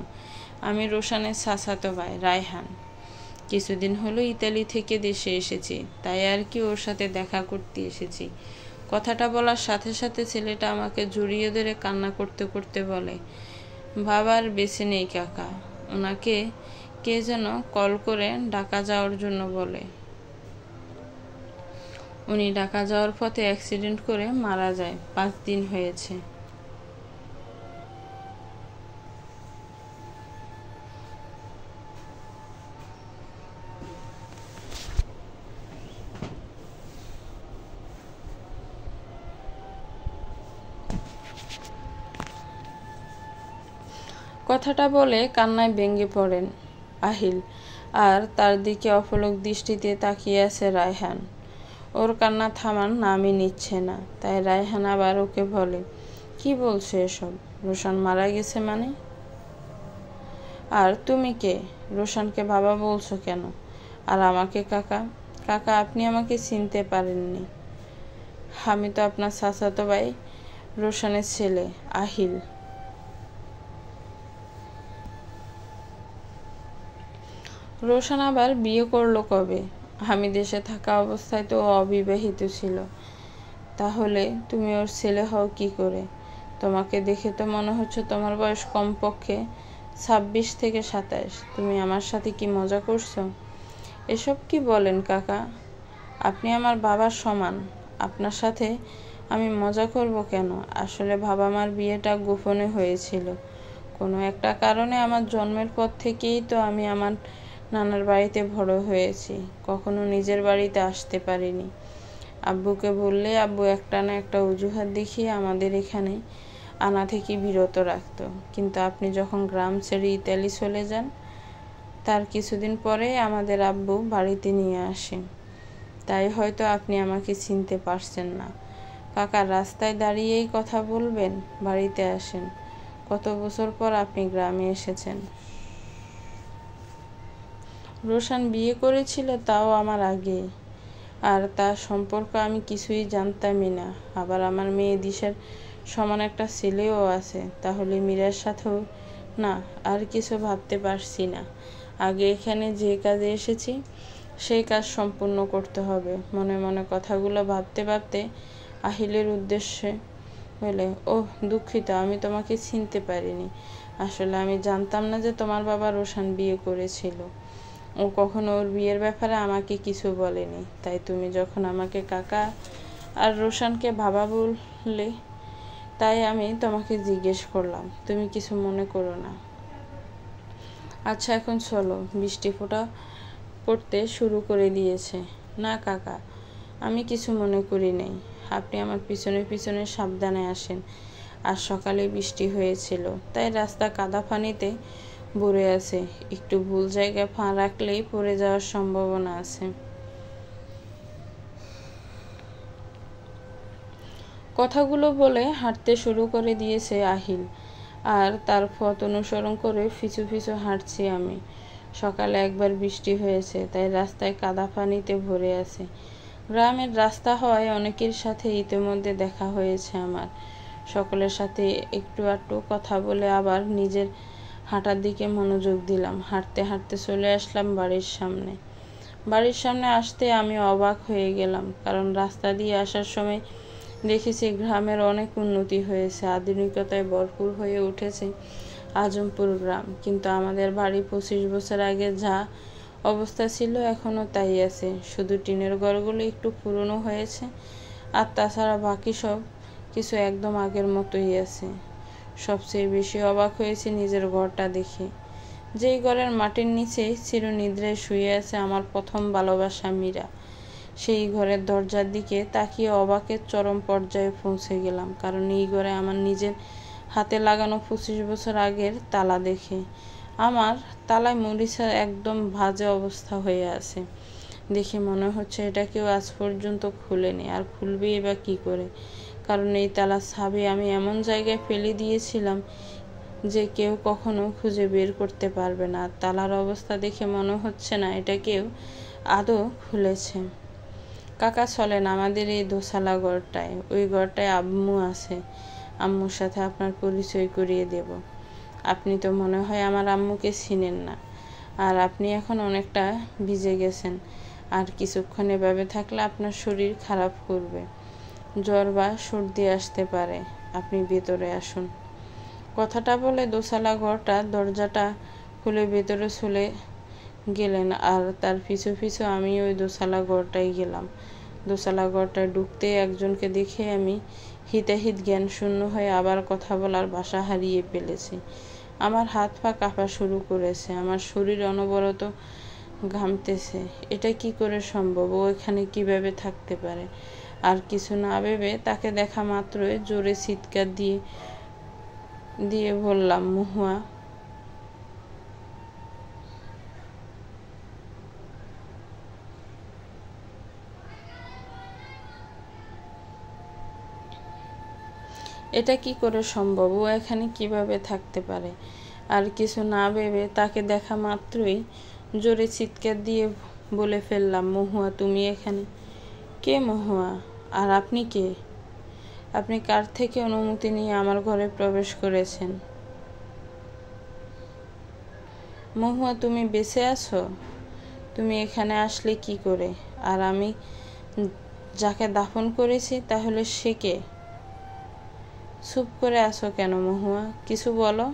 [SPEAKER 1] আমি রোশানের চাচাতো ভাই রায়হান। কিছুদিন হলো ইতালি থেকে দেশে এসেছি, তাই আর কি ওর সাথে দেখা করতে এসেছি। কথাটা বলার সাথে সাথে ছেলেটা আমাকে জড়িয়ে ধরে কান্না করতে করতে বলে, বাবার বেঁচে নেই কাকা, ওনাকে কে যেন কল করে ঢাকা যাওয়ার জন্য বলে। উনি ঢাকা যাওয়ার পথে অ্যাক্সিডেন্ট করে মারা যায়, 5 দিন হয়েছে। কথাটা বলে কান্নায় ভেঙে পড়েন আহিল, আর তার দিকে অপলক দৃষ্টিতে তাকিয়ে আছে রায়হান। ওর কান্না থামার নামই নিচ্ছে না, তাই রায়হান আবার ওকে বলে, কি বলছো এসব? রোশান মারা গেছে মানে? আর তুমি কে? রোশানকে বাবা বলছো কেন? আর আমাকে কাকা? কাকা, আপনি আমাকে চিনতে পারেননি। আমি তো আপনার চাচাতো ভাই রোশানের ছেলে আহিল। রোশান আবার বিয়ে করলো কবে? আমি দেশে থাকা অবস্থায় তো ও অবিবাহিত ছিল। তাহলে তুমি ওর ছেলে হও কি করে? তোমাকে দেখে তো মনে হচ্ছে তোমার বয়স কমপক্ষে 26 থেকে 27। তুমি আমার সাথে কি মজা করছো? এসব কি বলেন কাকা? আপনি আমার বাবার সমান, আপনার সাথে আমি মজা করব কেন? আসলে বাবা মার বিয়েটা গোপনে হয়েছিল। কোনো একটা কারণে আমার জন্মের পর থেকেই তো আমি আমার নানার বাড়িতে বড় হয়েছি, কখনো নিজের বাড়িতে আসতে পারিনি। আব্বুকে বললে আব্বু একটা না একটা অজুহাত দেখিয়ে আমাদের এখানে আনা থেকে বিরত রাখতো, কিন্তু আপনি যখন গ্রাম ছেড়ে ইতালি চলে যান, তার কিছুদিন পরে আমাদের আব্বু বাড়িতে নিয়ে আসে। তাই হয়তো আপনি আমাকে চিনতে পারছেন না। কাকা, রাস্তায় দাঁড়িয়েই কথা বলবেন? বাড়িতে আসেন। কত বছর পর আপনি গ্রামে এসেছেন। রোশান বিয়ে করেছিল, তাও আমার আগে, আর তার সম্পর্ক আমি কিছুই জানতামই না। আবার আমার মেয়ে দিশার সমান একটা ছেলেও আছে, তাহলে মীরার সাথেও না। আর কিছু ভাবতে পারছি না। আগে এখানে যে কাজে এসেছি সেই কাজ সম্পূর্ণ করতে হবে। মনে মনে কথাগুলো ভাবতে ভাবতে আহিলের উদ্দেশ্যে বলে, ওহ দুঃখিত, আমি তোমাকে চিনতে পারিনি। আসলে আমি জানতাম না যে তোমার বাবা রোশান বিয়ে করেছিল। ও কখনো ওর বিয়ের ব্যাপারে আমাকে কিছু বলেনি। তাই তুমি যখন আমাকে কাকা আর রোশানকে বাবা বললে, তাই আমি তোমাকে জিজ্ঞেস করলাম। তুমি কিছু মনে করো না। আচ্ছা এখন চলো, বৃষ্টি ফোঁটা পড়তে শুরু করে দিয়েছে। না কাকা, আমি কিছু মনে করি নাই। আপনি আমার পিছনে পিছনে সাবধানে আসেন। আর সকালে বৃষ্টি হয়েছিল, তাই রাস্তা কাদা পানিতে ভরে আছে। একটু ভুল জায়গায় পা রাখলেই পড়ে যাওয়ার সম্ভাবনা আছে। কথাগুলো বলে হাঁটতে শুরু করে দিয়েছে আহিল, আর তার পথ অনুসরণ করে পিছু পিছু হাঁটছি আমি। সকালে একবার বৃষ্টি হয়েছে, তাই রাস্তায় কাদা পানিতে ভরে আছে। গ্রামের রাস্তা হওয়ায় অনেকের সাথে ইতিমধ্যে দেখা হয়েছে আমার। সকলের সাথে একটু আধটু কথা বলে আবার নিজের হাঁটার দিকে মনোযোগ দিলাম। হাঁটতে হাঁটতে চলে আসলাম বাড়ির সামনে। বাড়ির সামনে আসতে আমি অবাক হয়ে গেলাম, কারণ রাস্তা দিয়ে আসার সময় দেখেছি গ্রামের অনেক উন্নতি হয়েছে, আধুনিকতায় ভরপুর হয়ে উঠেছে আজমপুর গ্রাম। কিন্তু আমাদের বাড়ি 25 বছর আগে যা অবস্থা ছিল এখনও তাই আছে, শুধু টিনের ঘরগুলো একটু পুরনো হয়েছে, আর তাছাড়া বাকি সব কিছু একদম আগের মতোই আছে। সবচেয়ে বেশি অবাক হয়েছে নিজের ঘরটা দেখে, যেই ঘরের মাটির নিচে চিরনিদ্রায় শুয়ে আছে আমার প্রথম ভালোবাসা মীরা। সেই ঘরের দরজার দিকে তাকিয়ে অবাকের চরম পর্যায়ে পৌঁছে গেলাম, কারণ এই ঘরে আমার নিজের হাতে লাগানো 25 বছর আগের তালা দেখে আমার তালায় মরিচা একদম ভাজে অবস্থা হয়ে আছে। দেখে মনে হচ্ছে এটা কেউ আজ পর্যন্ত খুলেনি, আর খুলবেই বা কী করে, কারণ এই তালার চাবি আমি এমন জায়গায় ফেলে দিয়েছিলাম যে কেউ কখনো খুঁজে বের করতে পারবে না। আর তালার অবস্থা দেখে মনে হচ্ছে না এটা কেউ আদৌ খুলেছে। কাকা চলেন আমাদের এই দোসালা ঘরটায়, ওই ঘরটায় আম্মু আছে, আম্মুর সাথে আপনার পরিচয় করিয়ে দেব। আপনি তো মনে হয় আমার আম্মুকে চিনেন না, আর আপনি এখন অনেকটা ভিজে গেছেন, আর কিছুক্ষণ এভাবে থাকলে আপনার শরীর খারাপ করবে, জ্বর বা সর্দি আসতে পারে। আপনি ভেতরে আসুন। কথাটা বলে দোতলা ঘরটার দরজাটা খুলে ভেতরে চলে গেলেন, আর তার পিছু পিছু আমি ওই দোতলা ঘরটায় গেলাম। দোতলা ঘরটায় ঢুকতেই একজনকে দেখে আমি হিতাহিত জ্ঞান শূন্য হয়ে আবার কথা বলার ভাষা হারিয়ে ফেলেছি। আমার হাত পা কাঁপা শুরু করেছে, আমার শরীর অনবরত ঘামতেছে। এটা কি করে সম্ভব? ও এখানে কিভাবে থাকতে পারে? আর কিছু না ভেবে তাকে দেখা মাত্রই জোরে চিৎকার দিয়ে বললাম, মহুয়া। এটা কি করে সম্ভব? ও এখানে কিভাবে থাকতে পারে? আর কিছু না ভেবে তাকে দেখা মাত্রই জোরে চিৎকার দিয়ে বলে ফেললাম, মহুয়া তুমি এখানে? কে মহুয়া? আর আপনি কে? আপনি কার থেকে অনুমতি নিয়ে আমার ঘরে প্রবেশ করেছেন? মহুয়া তুমি বেঁচে আছো? তুমি এখানে আসলে কি করে? আর আমি যাকে দাফন করেছি তাহলে সে কে? চুপ করে আছো কেন মহুয়া? কিছু বলো।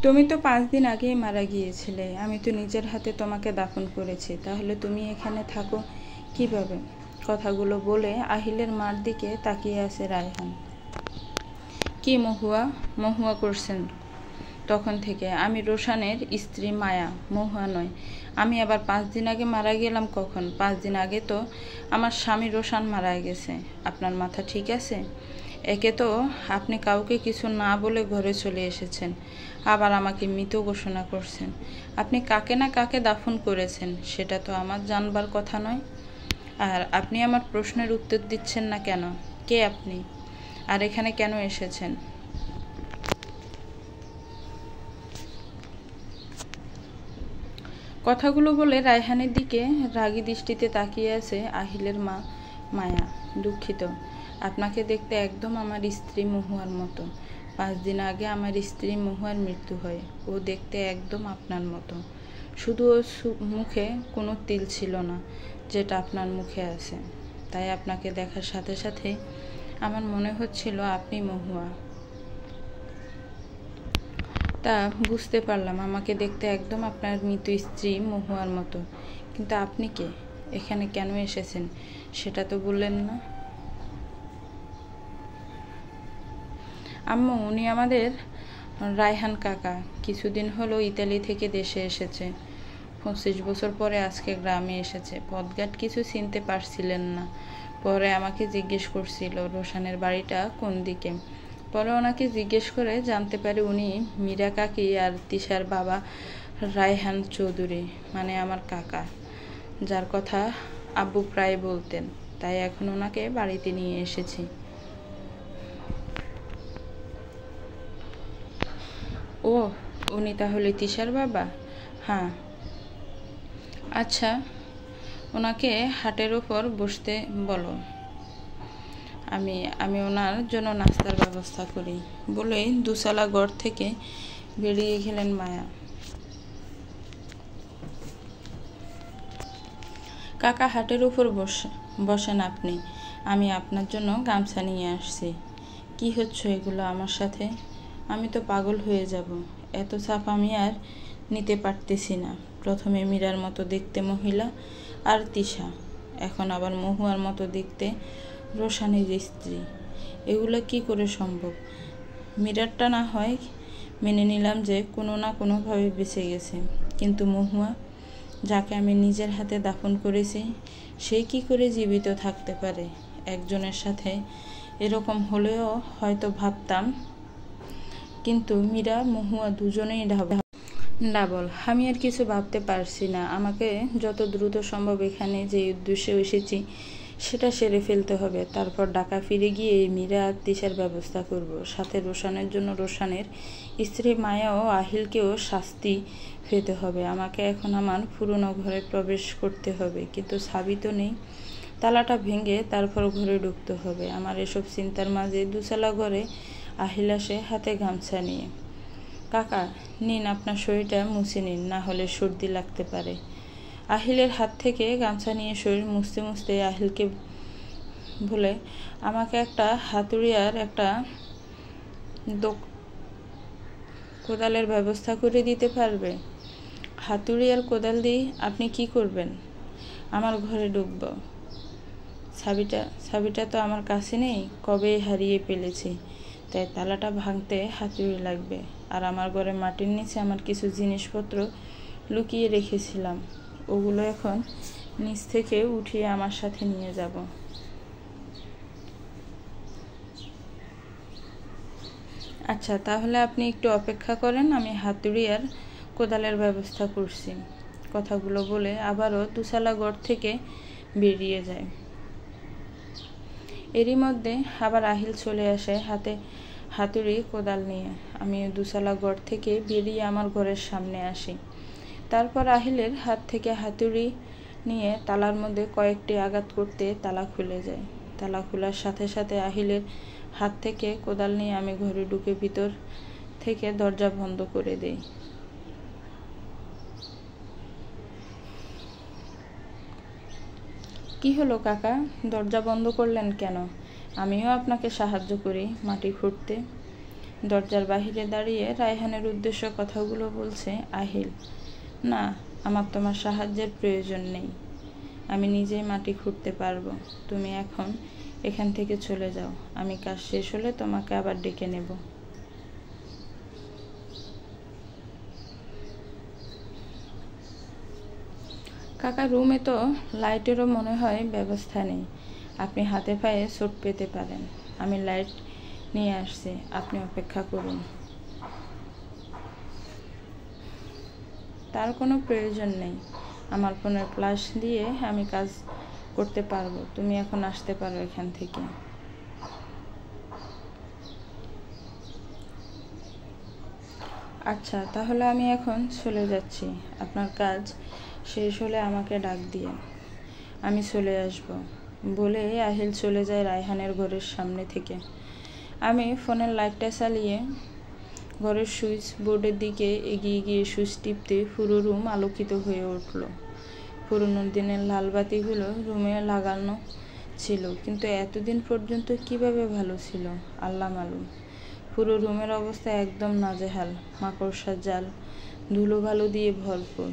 [SPEAKER 1] তুমি তো 5 দিন আগেই মারা গিয়েছিলে। আমি তো নিজের হাতে তোমাকে দাফন করেছি, তাহলে তুমি এখানে থাকো কিভাবে? কথাগুলো বলে আহিলের মার দিকে তাকিয়ে আছে রায়হান। কি মহুয়া? মহুয়া করছেন তখন থেকে? আমি রোশানের স্ত্রী মায়া, মহুয়া নয়। আমি আবার 5 দিন আগে মারা গেলাম কখন? 5 দিন আগে তো আমার স্বামী রোশান মারা গেছে। আপনার মাথা ঠিক আছে? একে তো আপনি কাউকে কিছু না বলে ঘরে চলে এসেছেন, আবার আমাকে মৃত ঘোষণা করছেন। আপনি কাকে না কাকে দাফন করেছেন সেটা তো আমার জানবার কথা নয়। আর আপনি আমার প্রশ্নের উত্তর দিচ্ছেন না কেন? কে আপনি? আর এখানে কেন এসেছেন? কথাগুলো বলে রায়হানের দিকে রাগী দৃষ্টিতে তাকিয়ে আছে আহিলের মা মায়া। দুঃখিত, আপনাকে দেখতে একদম আমার স্ত্রী মহুয়ার মতো। 5 দিন আগে আমার স্ত্রী মহুয়ার মৃত্যু হয়। ও দেখতে একদম আপনার মতো, শুধু ওর মুখে কোনো তিল ছিল না, যেটা আপনার মুখে আছে। তাই আপনাকে দেখার সাথে সাথে আমার মনে হচ্ছিল আপনি মহুয়া। তা বুঝতে পারলাম, আমাকে দেখতে একদম আপনার মৃত স্ত্রী মহুয়ার মতো। কিন্তু আপনি কে? এখানে কেন এসেছেন সেটা তো বললেন না। আম্মু, উনি আমাদের রায়হান কাকা। কিছুদিন হলো ইতালি থেকে দেশে এসেছে। 25 বছর পরে আজকে গ্রামে এসেছে। পথঘাট কিছু চিনতে পারছিলেন না। পরে আমাকে জিজ্ঞেস করছিল রোশানের বাড়িটা কোন দিকে। পরে ওনাকে জিজ্ঞেস করে জানতে পারি উনি মীরা কাকি আর তিশার বাবা রায়হান চৌধুরী, মানে আমার কাকা, যার কথা আব্বু প্রায় বলতেন। তাই এখন ওনাকে বাড়িতে নিয়ে এসেছি। ও, উনি তাহলে তিশার বাবা? হ্যাঁ। আচ্ছা, ওনাকে হাটের ওপর বসতে বলো, আমি ওনার জন্য নাস্তার ব্যবস্থা করি বলে দুসালা ঘর থেকে বেরিয়ে গেলেন মায়া। কাকা হাটের উপর বসেন আপনি, আমি আপনার জন্য গামছা নিয়ে আসছি। কি হচ্ছে এগুলো আমার সাথে? আমি তো পাগল হয়ে যাব। এত চাপ আমি আর নিতে পারতেছি না। প্রথমে মীরার মতো দেখতে মহিলা আর তিশা, এখন আবার মহুয়ার মতো দেখতে রোশানের স্ত্রী। এগুলো কি করে সম্ভব? মীরারটা না হয় মেনে নিলাম যে কোনো না কোনোভাবে বেঁচে গেছে, কিন্তু মহুয়া, যাকে আমি নিজের হাতে দাফন করেছি, সে কি করে জীবিত থাকতে পারে? একজনের সাথে এরকম হলেও হয়তো ভাবতাম, কিন্তু মীরা মহুয়া দুজনেই ডাবল। আমি আর কিছু ভাবতে পারছি না। আমাকে যত দ্রুত সম্ভব এখানে যে উদ্দেশ্যে এসেছি সেটা সেরে ফেলতে হবে। তারপর ঢাকা ফিরে গিয়ে মীরা আর তিশার ব্যবস্থা করব। সাথে রোশানের জন্য রোশানের স্ত্রী মায়া ও আহিলকেও শাস্তি পেতে হবে। আমাকে এখন আমার পুরনো ঘরে প্রবেশ করতে হবে, কিন্তু চাবি তো নেই। তালাটা ভেঙে তারপর ঘরে ঢুকতে হবে। আমার এসব চিন্তার মাঝে দুসালা ঘরে আহিল আসে হাতে গামছা নিয়ে। কাকা, নিন আপনার শরীরটা মুছে নিন, না হলে সর্দি লাগতে পারে। আহিলের হাত থেকে গামছা নিয়ে শরীর মুছতে মুছতে আহিলকে বলে, আমাকে একটা হাতুড়ি আর একটা কোদালের ব্যবস্থা করে দিতে পারবে? হাতুড়ি আর কোদাল দিয়ে আপনি কি করবেন? আমার ঘরে ঢুকব। চাবিটা তো আমার কাছে নেই, কবেই হারিয়ে ফেলেছি, তাই তালাটা ভাঙতে হাতুড়ি লাগবে। আর আমার ঘরে মাটির নিচে আমার কিছু জিনিসপত্র লুকিয়ে রেখেছিলাম, ওগুলো এখন নিচ থেকে উঠিয়ে আমার সাথে নিয়ে যাব। আচ্ছা, তাহলে আপনি একটু অপেক্ষা করেন, আমি হাতুড়ি আর কোদালের ব্যবস্থা করছি। কথাগুলো বলে আবারও দুসালা ঘর থেকে বেরিয়ে যায়। এরই মধ্যে আবার আহিল চলে আসে হাতে হাতুড়ি কোদাল নিয়ে। আমি দুসালা ঘর থেকে বেরিয়ে আমার ঘরের সামনে আসি। তারপর আহিলের হাত থেকে হাতুড়ি নিয়ে তালার মধ্যে কয়েকটি আঘাত করতে তালা খুলে যায়। তালা খোলার সাথে সাথে আহিলের হাত থেকে কোদাল নিয়ে আমি ঘরে ঢুকে ভিতর থেকে দরজা বন্ধ করে দেই। কি হলো কাকা, দরজা বন্ধ করলেন কেন? আমিও আপনাকে সাহায্য করি মাটি খুঁড়তে। দরজার বাহিরে দাঁড়িয়ে রায়হানের উদ্দেশ্য কথাগুলো বলছে আহিল। না, আমার তোমার সাহায্যের প্রয়োজন নেই, আমি নিজেই মাটি খুঁড়তে পারবো। তুমি এখন এখান থেকে চলে যাও, আমি কাজ শেষ হলে তোমাকে আবার ডেকে নেব। কাকা, রুমে তো লাইটেরও মনে হয় ব্যবস্থা নেই, আপনি হাতে পায়ে চোট পেতে পারেন। আমি লাইট নিয়ে আসছি, আপনি অপেক্ষা করুন। তার কোনো প্রয়োজন নেই, আমার ফোনের ফ্ল্যাশ দিয়ে আমি কাজ করতে পারবো। তুমি এখন আসতে পারো এখান থেকে। আচ্ছা, তাহলে আমি এখন চলে যাচ্ছি, আপনার কাজ শেষ হলে আমাকে ডাক দিয়ে আমি চলে আসব। বলে আহিল চলে যায় রায়হানের ঘরের সামনে থেকে। আমি ফোনের লাইটটা চালিয়ে ঘরের সুইচ বোর্ডের দিকে এগিয়ে গিয়ে সুইচ টিপতে পুরো রুম আলোকিত হয়ে উঠল। পুরনো দিনের লাল বাতিগুলো রুমে লাগানো ছিল, কিন্তু এতদিন পর্যন্ত কিভাবে ভালো ছিল আল্লাহ মালুম। পুরো রুমের অবস্থা একদম নাজেহাল, মাকড়সার জাল ধুলোবালু দিয়ে ভরপুর,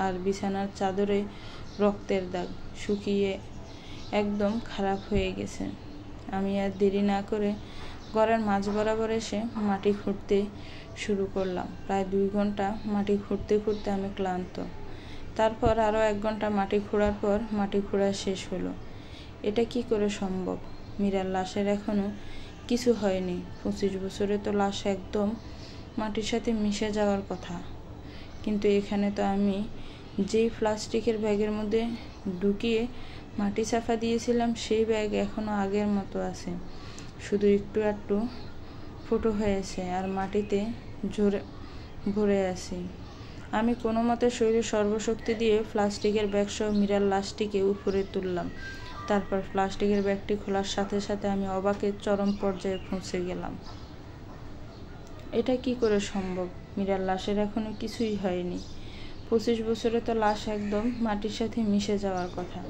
[SPEAKER 1] আর বিছানার চাদরে রক্তের দাগ শুকিয়ে একদম খারাপ হয়ে গেছে। আমি আর দেরি না করে ঘরের মাঝ বরাবর এসে মাটি খুঁড়তে শুরু করলাম। প্রায় 2 ঘন্টা মাটি খুঁড়তে খুঁড়তে আমি ক্লান্ত। তারপর আরও 1 ঘন্টা মাটি খোঁড়ার পর মাটি খোঁড়া শেষ হলো। এটা কি করে সম্ভব? মীরার লাশের এখনো কিছু হয়নি। 25 বছরে তো লাশ একদম মাটির সাথে মিশে যাওয়ার কথা, কিন্তু এখানে তো আমি যেই প্লাস্টিকের ব্যাগের মধ্যে ঢুকিয়ে মাটি চাপা দিয়েছিলাম সেই ব্যাগ এখনো আগের মতো আছে, শুধু একটু একটু ফুটো হয়েছে আর মাটিতে ভরে আছি। আমি কোনো মতে শরীরে সর্বশক্তি দিয়ে প্লাস্টিকের ব্যাগ সহ মীরার লাশটিকে উপরে তুললাম। তারপর প্লাস্টিকের ব্যাগটি খোলার সাথে সাথে আমি অবাকের চরম পর্যায়ে পৌঁছে গেলাম। এটা কি করে সম্ভব? মীরার লাশের এখনো কিছুই হয়নি। 25 বছরে তো লাশ একদম মাটির সাথে মিশে যাওয়ার কথা,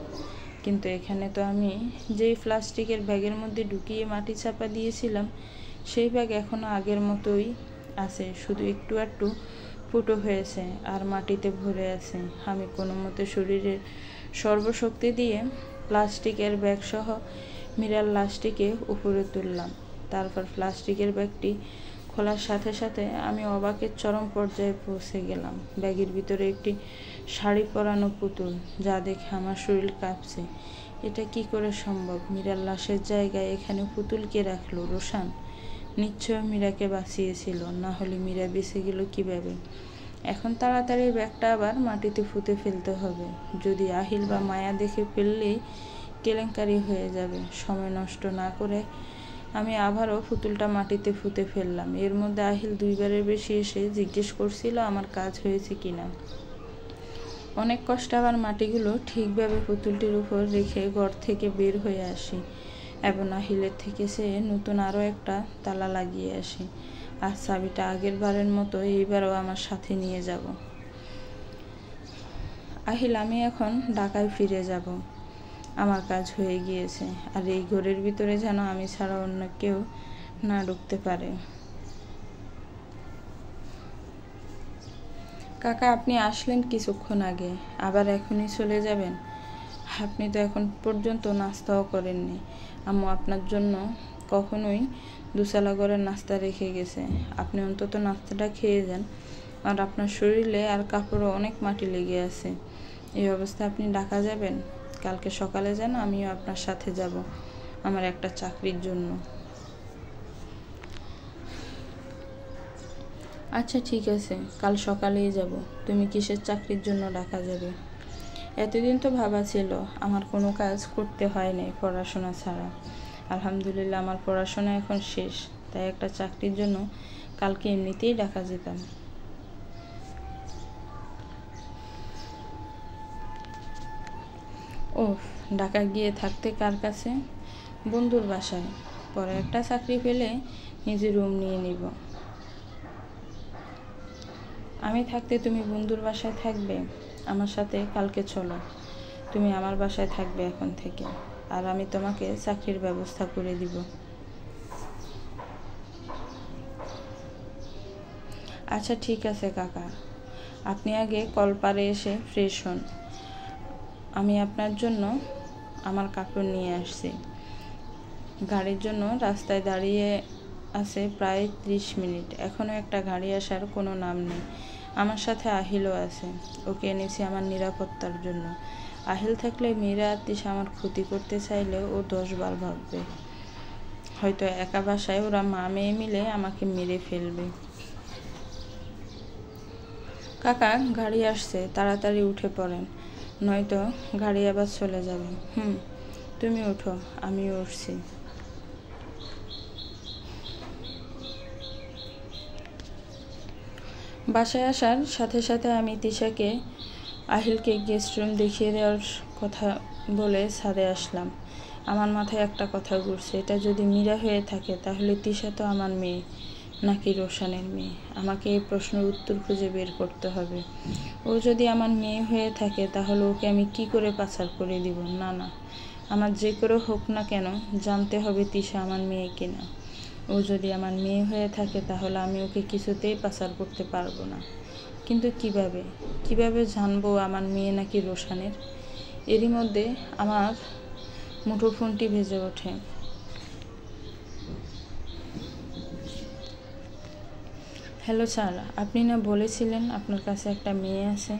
[SPEAKER 1] কিন্তু এখানে তো আমি যেই প্লাস্টিকের ব্যাগের মধ্যে ঢুকিয়ে মাটি চাপা দিয়েছিলাম সেই ব্যাগ এখনো আগের মতোই আছে, শুধু একটু একটু ফুটো হয়েছে আর মাটিতে ভরে আছে। আমি কোনো মতে শরীরের সর্বশক্তি দিয়ে প্লাস্টিকের ব্যাগ সহ মীরার লাশটিকে উপরে তুললাম। তারপর প্লাস্টিকের ব্যাগটি খোলার সাথে সাথে আমি অবাকের চরম পর্যায়ে পৌঁছে গেলাম। ব্যাগের ভিতরে একটি শাড়ি পরানো পুতুল, যা দেখে আমার শরীর কাঁপছে। এটা কি করে সম্ভব? মীরার লাশের জায়গায় এখানে পুতুল কে রাখলো? রোশান নিশ্চয় মীরাকে বাঁচিয়েছিল, না হলে মীরা বেঁচে গেল কিভাবে? এখন তাড়াতাড়ি ব্যাগটা আবার মাটিতে পুঁতে ফেলতে হবে, যদি আহিল বা মায়া দেখে ফেললেই কেলেঙ্কারি হয়ে যাবে। সময় নষ্ট না করে আমি আবারও পুতুলটা মাটিতে পুঁতে ফেললাম। এর মধ্যে আহিল 2 বারের বেশি এসে জিজ্ঞেস করছিল আমার কাজ হয়েছে কিনা। অনেক কষ্টে আবার মাটিগুলো ঠিকভাবে পুতুলটির উপর রেখে ঘর থেকে বের হয়ে আসি এবং আহিলের থেকে সে নতুন আরও একটা তালা লাগিয়ে আসি। আর চাবিটা আগের বারের মতো এইবারও আমার সাথে নিয়ে যাব। আহিল, আমি এখন ঢাকায় ফিরে যাব। আমার কাজ হয়ে গিয়েছে, আর এই ঘরের ভিতরে যেন আমি ছাড়া অন্য কেউ না ঢুকতে পারে। কাকা, আপনি আসলেন কিছুক্ষণ আগে, আবার এখনই চলে যাবেন? আপনি তো এখন পর্যন্ত নাস্তাও করেননি। আম্মু আপনার জন্য কখনোই দুসালা ঘরের নাস্তা রেখে গেছে, আপনি অন্তত নাস্তাটা খেয়ে যান। আর আপনার শরীরে আর কাপড়ও অনেক মাটি লেগে আছে। এই অবস্থায় আপনি ঢাকা যাবেন? কালকে সকালে যান, আমিও আপনার সাথে যাব আমার একটা চাকরির জন্য। আচ্ছা ঠিক আছে, কাল সকালেই যাব। তুমি কিসের চাকরির জন্য ঢাকা যাবে? এতদিন তো ভাবা ছিল আমার কোনো কাজ করতে হয় নাই পড়াশোনা ছাড়া। আলহামদুলিল্লাহ, আমার পড়াশোনা এখন শেষ, তাই একটা চাকরির জন্য কালকে এমনিতেই ঢাকা যেতাম। ওহ, ঢাকা গিয়ে থাকতে কার কাছে? বন্ধুর বাসায়। পরে একটা চাকরি পেলে নিজে রুম নিয়ে নিব। আমি থাকতে তুমি বন্ধুর বাসায় থাকবে? আমার সাথে কালকে চলো, তুমি আমার বাসায় থাকবে এখন থেকে, আর আমি তোমাকে চাকরির ব্যবস্থা করে দিব। আচ্ছা ঠিক আছে কাকা, আপনি আগে কলপারে এসে ফ্রেশ হন। আমি আপনার জন্য আমার কাপড় নিয়ে আসছি। গাড়ির জন্য রাস্তায় দাঁড়িয়ে আছে প্রায় 30 মিনিট, এখনও একটা গাড়ি আসার কোনো নাম নেই। আমার সাথে আহিলও আছে, ওকে এনেছি আমার নিরাপত্তার জন্য। আহিল থাকলে মীরা আর তিশা আমার ক্ষতি করতে চাইলে ও 10 বার ভাববে। হয়তো একা বাসায় ওরা মা মেয়ে মিলে আমাকে মেরে ফেলবে। কাকা, গাড়ি আসছে, তাড়াতাড়ি উঠে পড়েন, নয়তো গাড়ি আবার চলে যাবে। তুমি উঠো, আমিও উঠছি। বাসায় আসার সাথে সাথে আমি তিশাকে আহিলকে গেস্ট রুম দেখিয়ে দেওয়ার কথা বলে ছাদে আসলাম। আমার মাথায় একটা কথা ঘুরছে, এটা যদি মীরা হয়ে থাকে তাহলে তিশা তো আমার মেয়ে নাকি রোশানের মেয়ে? আমাকে এই প্রশ্নের উত্তর খুঁজে বের করতে হবে। ও যদি আমার মেয়ে হয়ে থাকে তাহলে ওকে আমি কি করে পাচার করে দিব? না, আমার যে করে হোক না কেন জানতে হবে তিশা আমার মেয়ে কিনা। ও যদি আমার মেয়ে হয়ে থাকে তাহলে আমি ওকে কিছুতেই পাচার করতে পারবো না। কিন্তু কিভাবে জানবো আমার মেয়ে নাকি রোশানের? এরই মধ্যে আমার মুঠোফোনটি ভেজে ওঠে। হ্যালো স্যার, আপনি না বলেছিলেন আপনার কাছে একটা মেয়ে আছে?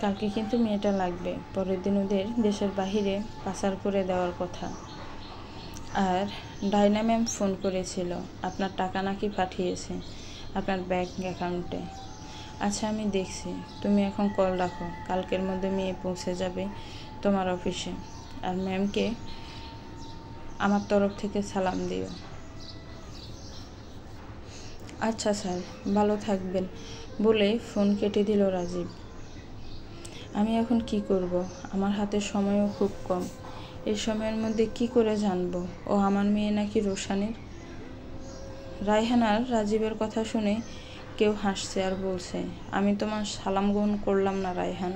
[SPEAKER 1] কালকে কিন্তু মেয়েটা লাগবে, পরের দিন ওদের দেশের বাহিরে পাচার করে দেওয়ার কথা। আর ডায়না ম্যাম ফোন করেছিল, আপনার টাকা নাকি পাঠিয়েছে আপনার ব্যাংক অ্যাকাউন্টে। আচ্ছা আমি দেখছি, তুমি এখন কল রাখো, কালকের মধ্যে মেয়ে পৌঁছে যাবে তোমার অফিসে। আর ম্যামকে আমার তরফ থেকে সালাম দিও। আচ্ছা স্যার, ভালো থাকবেন বলে ফোন কেটে দিল রাজীব। আমি এখন কি করব? আমার হাতে সময়ও খুব কম। এই সময়ের মধ্যে কি করে জানবো ও আমার মেয়ে নাকি রোশানের? রায়হান আর রাজীবের কথা শুনে কেউ হাসছে আর বলছে, আমি তোমার সালাম গ্রহণ করলাম না রায়হান।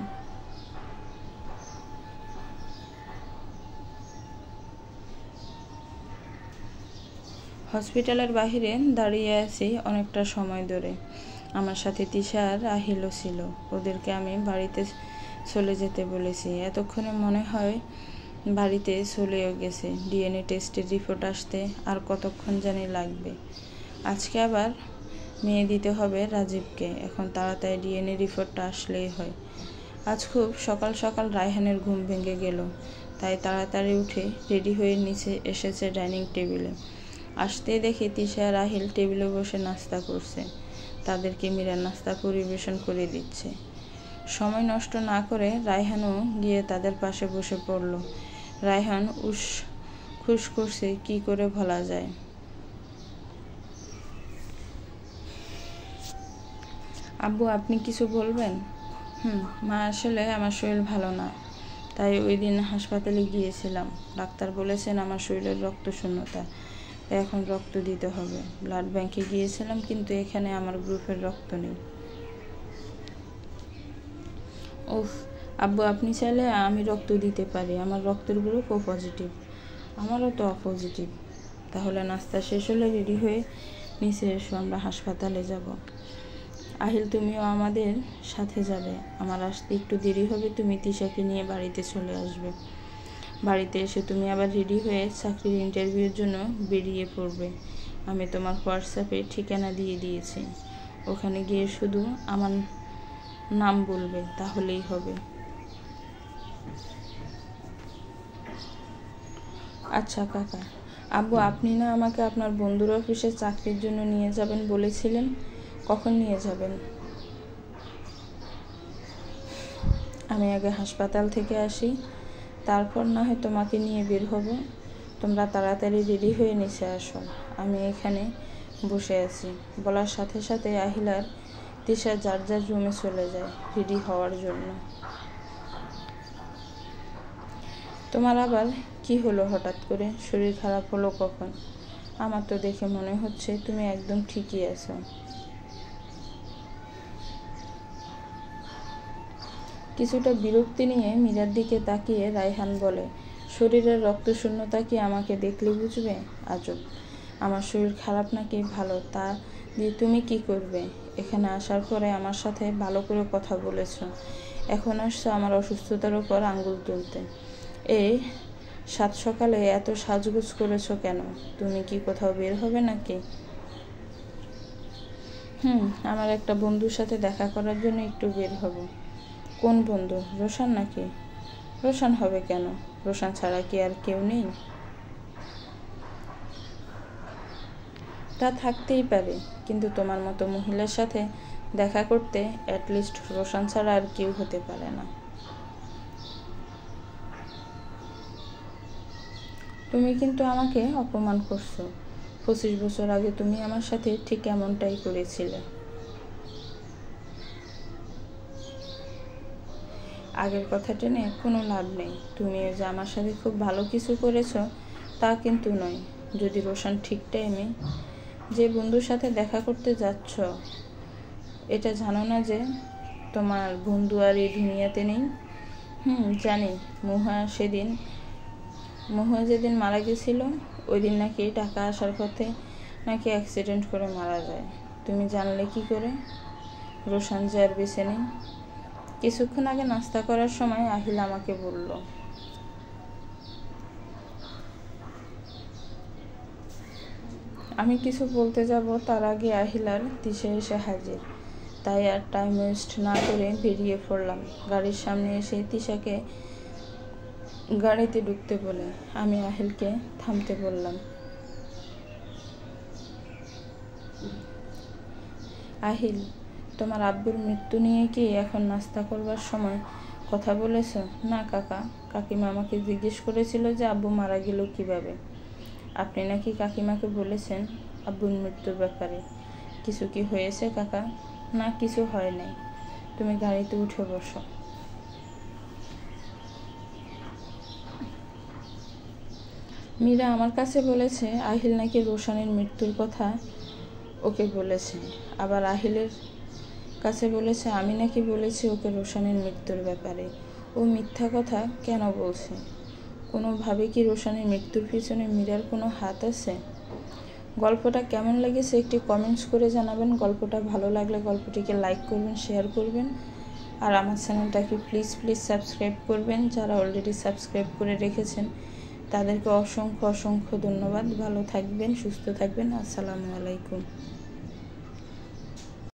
[SPEAKER 1] হসপিটালের বাহিরে দাঁড়িয়ে আছি অনেকটা সময় ধরে। আমার সাথে তিশা আর আহিলও ছিল। ওদেরকে আমি বাড়িতে চলে যেতে বলেছি। এতক্ষণে মনে হয় বাড়িতে চলেও গেছে। ডিএনএ টেস্টের রিপোর্ট আসতে আর কতক্ষণ জানি লাগবে। আজকে আবার মেয়ে দিতে হবে রাজীবকে, এখন তাড়াতাড়ি ডিএনএ রিপোর্টটা আসলেই হয়। আজ খুব সকাল সকাল রায়হানের ঘুম ভেঙে গেল, তাই তাড়াতাড়ি উঠে রেডি হয়ে নিচে এসেছে ডাইনিং টেবিলে। আসতেই দেখি তিশা আর আহিল টেবিলে বসে নাস্তা করছে। তাদেরকে মীরা নাস্তা পরিবেশন করে দিচ্ছে। সময় নষ্ট না করে রায়হানও গিয়ে তাদের পাশে বসে পড়ল। রায়হান খুশ করছে কি করে ভোলা যায়। আব্বু, আপনি কিছু বলবেন? মা, আসলে আমার শরীর ভালো না, তাই ওই দিন হাসপাতালে গিয়েছিলাম। ডাক্তার বলেছেন আমার শরীরের রক্ত শূন্যতা, এখন রক্ত দিতে হবে। ব্লাড ব্যাংকে গিয়েছিলাম, কিন্তু এখানে আমার গ্রুপের রক্ত নেই। উফ আব্বু, আপনি চাইলে আমি রক্ত দিতে পারি। আমার রক্তের গ্রুপ ও পজিটিভ। আমারও তো অপজিটিভ। তাহলে নাস্তা শেষ হলে রেডি হয়ে নিচে এসো, আমরা হাসপাতালে যাব। আহিল, তুমিও আমাদের সাথে যাবে। আমার আসতে একটু দেরি হবে, তুমি তিশাকে নিয়ে বাড়িতে চলে আসবে। বাড়িতে এসে তুমি আবার রেডি হয়ে চাকরির ইন্টারভিউর জন্য বেরিয়ে পড়বে। আমি তোমার হোয়াটসঅ্যাপে ঠিকানা দিয়ে দিয়েছি, ওখানে গিয়ে শুধু আমার নাম বলবে, তাহলেই হবে। আচ্ছা কাকা। আব্বু, আপনি না আমাকে আপনার বন্ধুর অফিসে চাকরির জন্য নিয়ে যাবেন বলেছিলেন, কখন নিয়ে যাবেন? আমি আগে হাসপাতাল থেকে আসি, তারপর না হয় তোমাকে নিয়ে বের হব। তোমরা তাড়াতাড়ি রেডি হয়ে নিচে আসো, আমি এখানে বসে আছি। বলার সাথে সাথে আহিলার তিশা যার যার রুমে চলে যায় রেডি হওয়ার জন্য। তোমার আবার কি হলো হঠাৎ করে? শরীর খারাপ হলো কখন? আমার তো দেখে মনে হচ্ছে তুমি একদম ঠিকই আছো। কিছুটা বিরক্তি নিয়ে মীরার দিকে তাকিয়ে রায়হান বলে, শরীরের রক্তশূন্যতা কি আমাকে দেখলে বুঝবে? আজব, আমার শরীর খারাপ নাকি ভালো তা দিয়ে তুমি কি করবে? এখানে আসার পরে আমার সাথে ভালো করে কথা বলেছ, এখন আসছো আমার অসুস্থতার উপর আঙ্গুল তুলতে। এই সাত সকালে এত সাজগোজ করেছো কেন? তুমি কি কোথাও বের হবে নাকি? আমার একটা বন্ধুর সাথে দেখা করার জন্য একটু বের হব। কোন বন্ধু? রোশান নাকি? রোশান হবে কেন? রোশান ছাড়া কি আর কেউ নেই? তা থাকতেই পারে, কিন্তু তোমার মতো মহিলার সাথে দেখা করতে অ্যাটলিস্ট রোশান ছাড়া আর কেউ হতে পারে না। তুমি কিন্তু আমাকে অপমান করছো। 25 বছর আগে তুমি আমার সাথে ঠিক এমনটাই করেছিলে। আগের কথা টেনে কোনো লাভ নেই। তুমিও যে আমার সাথে খুব ভালো কিছু করেছো তা কিন্তু নয়। যদি রোশান ঠিক টাইমে যে বন্ধুর সাথে দেখা করতে যাচ্ছ, এটা জানো না যে তোমার বন্ধু আর এই দুনিয়াতে নেই? জানি। মহুয়া যেদিন মারা গেছিল ওই দিন নাকি টাকা আসার পথে নাকি অ্যাক্সিডেন্ট করে মারা যায়। তুমি জানলে কি করে? রোশান যে আর বেঁচে নেই। কিছুক্ষণ আগে নাস্তা করার সময় আহিল আমাকে বলল। আমি কিছু বলতে যাব তার আগে আহিলার তিশা এসে হাজির। তাই আর টাইম ওয়েস্ট না করে বেরিয়ে পড়লাম। গাড়ির সামনে এসে তিশাকে গাড়িতে ঢুকতে বলে আমি আহিলকে থামতে বললাম। আহিল, তোমার আব্বুর মৃত্যু নিয়ে কি এখন নাস্তা করবার সময় কথা বলেছ? না কাকা, কাকিমা আমাকে জিজ্ঞেস করেছিল যে আব্বু মারা গেল কিভাবে। আপনি নাকি কাকিমাকে বলেছেন আব্বুর মৃত্যুর ব্যাপারে? কিছু কি হয়েছে কাকা? না, কিছু হয় নাই। তুমি গাড়িতে উঠে বসো। মীরা আমার কাছে বলেছে আহিল নাকি রোশানের মৃত্যুর কথা ওকে বলেছে। আবার আহিলের কাছে বলেছে আমি নাকি বলেছি ওকে রোশানের মৃত্যুর ব্যাপারে। ও মিথ্যা কথা কেন বলছে? কোনোভাবে কি রোশানের মৃত্যুর পিছনে মীরার কোনো হাত আছে? গল্পটা কেমন লেগেছে একটি কমেন্টস করে জানাবেন। গল্পটা ভালো লাগলে গল্পটিকে লাইক করবেন, শেয়ার করবেন, আর আমার চ্যানেলটাকে প্লিজ সাবস্ক্রাইব করবেন। যারা অলরেডি সাবস্ক্রাইব করে রেখেছেন তাদেরকে অসংখ্য ধন্যবাদ। ভালো থাকবেন, সুস্থ থাকবেন। আসসালামু আলাইকুম।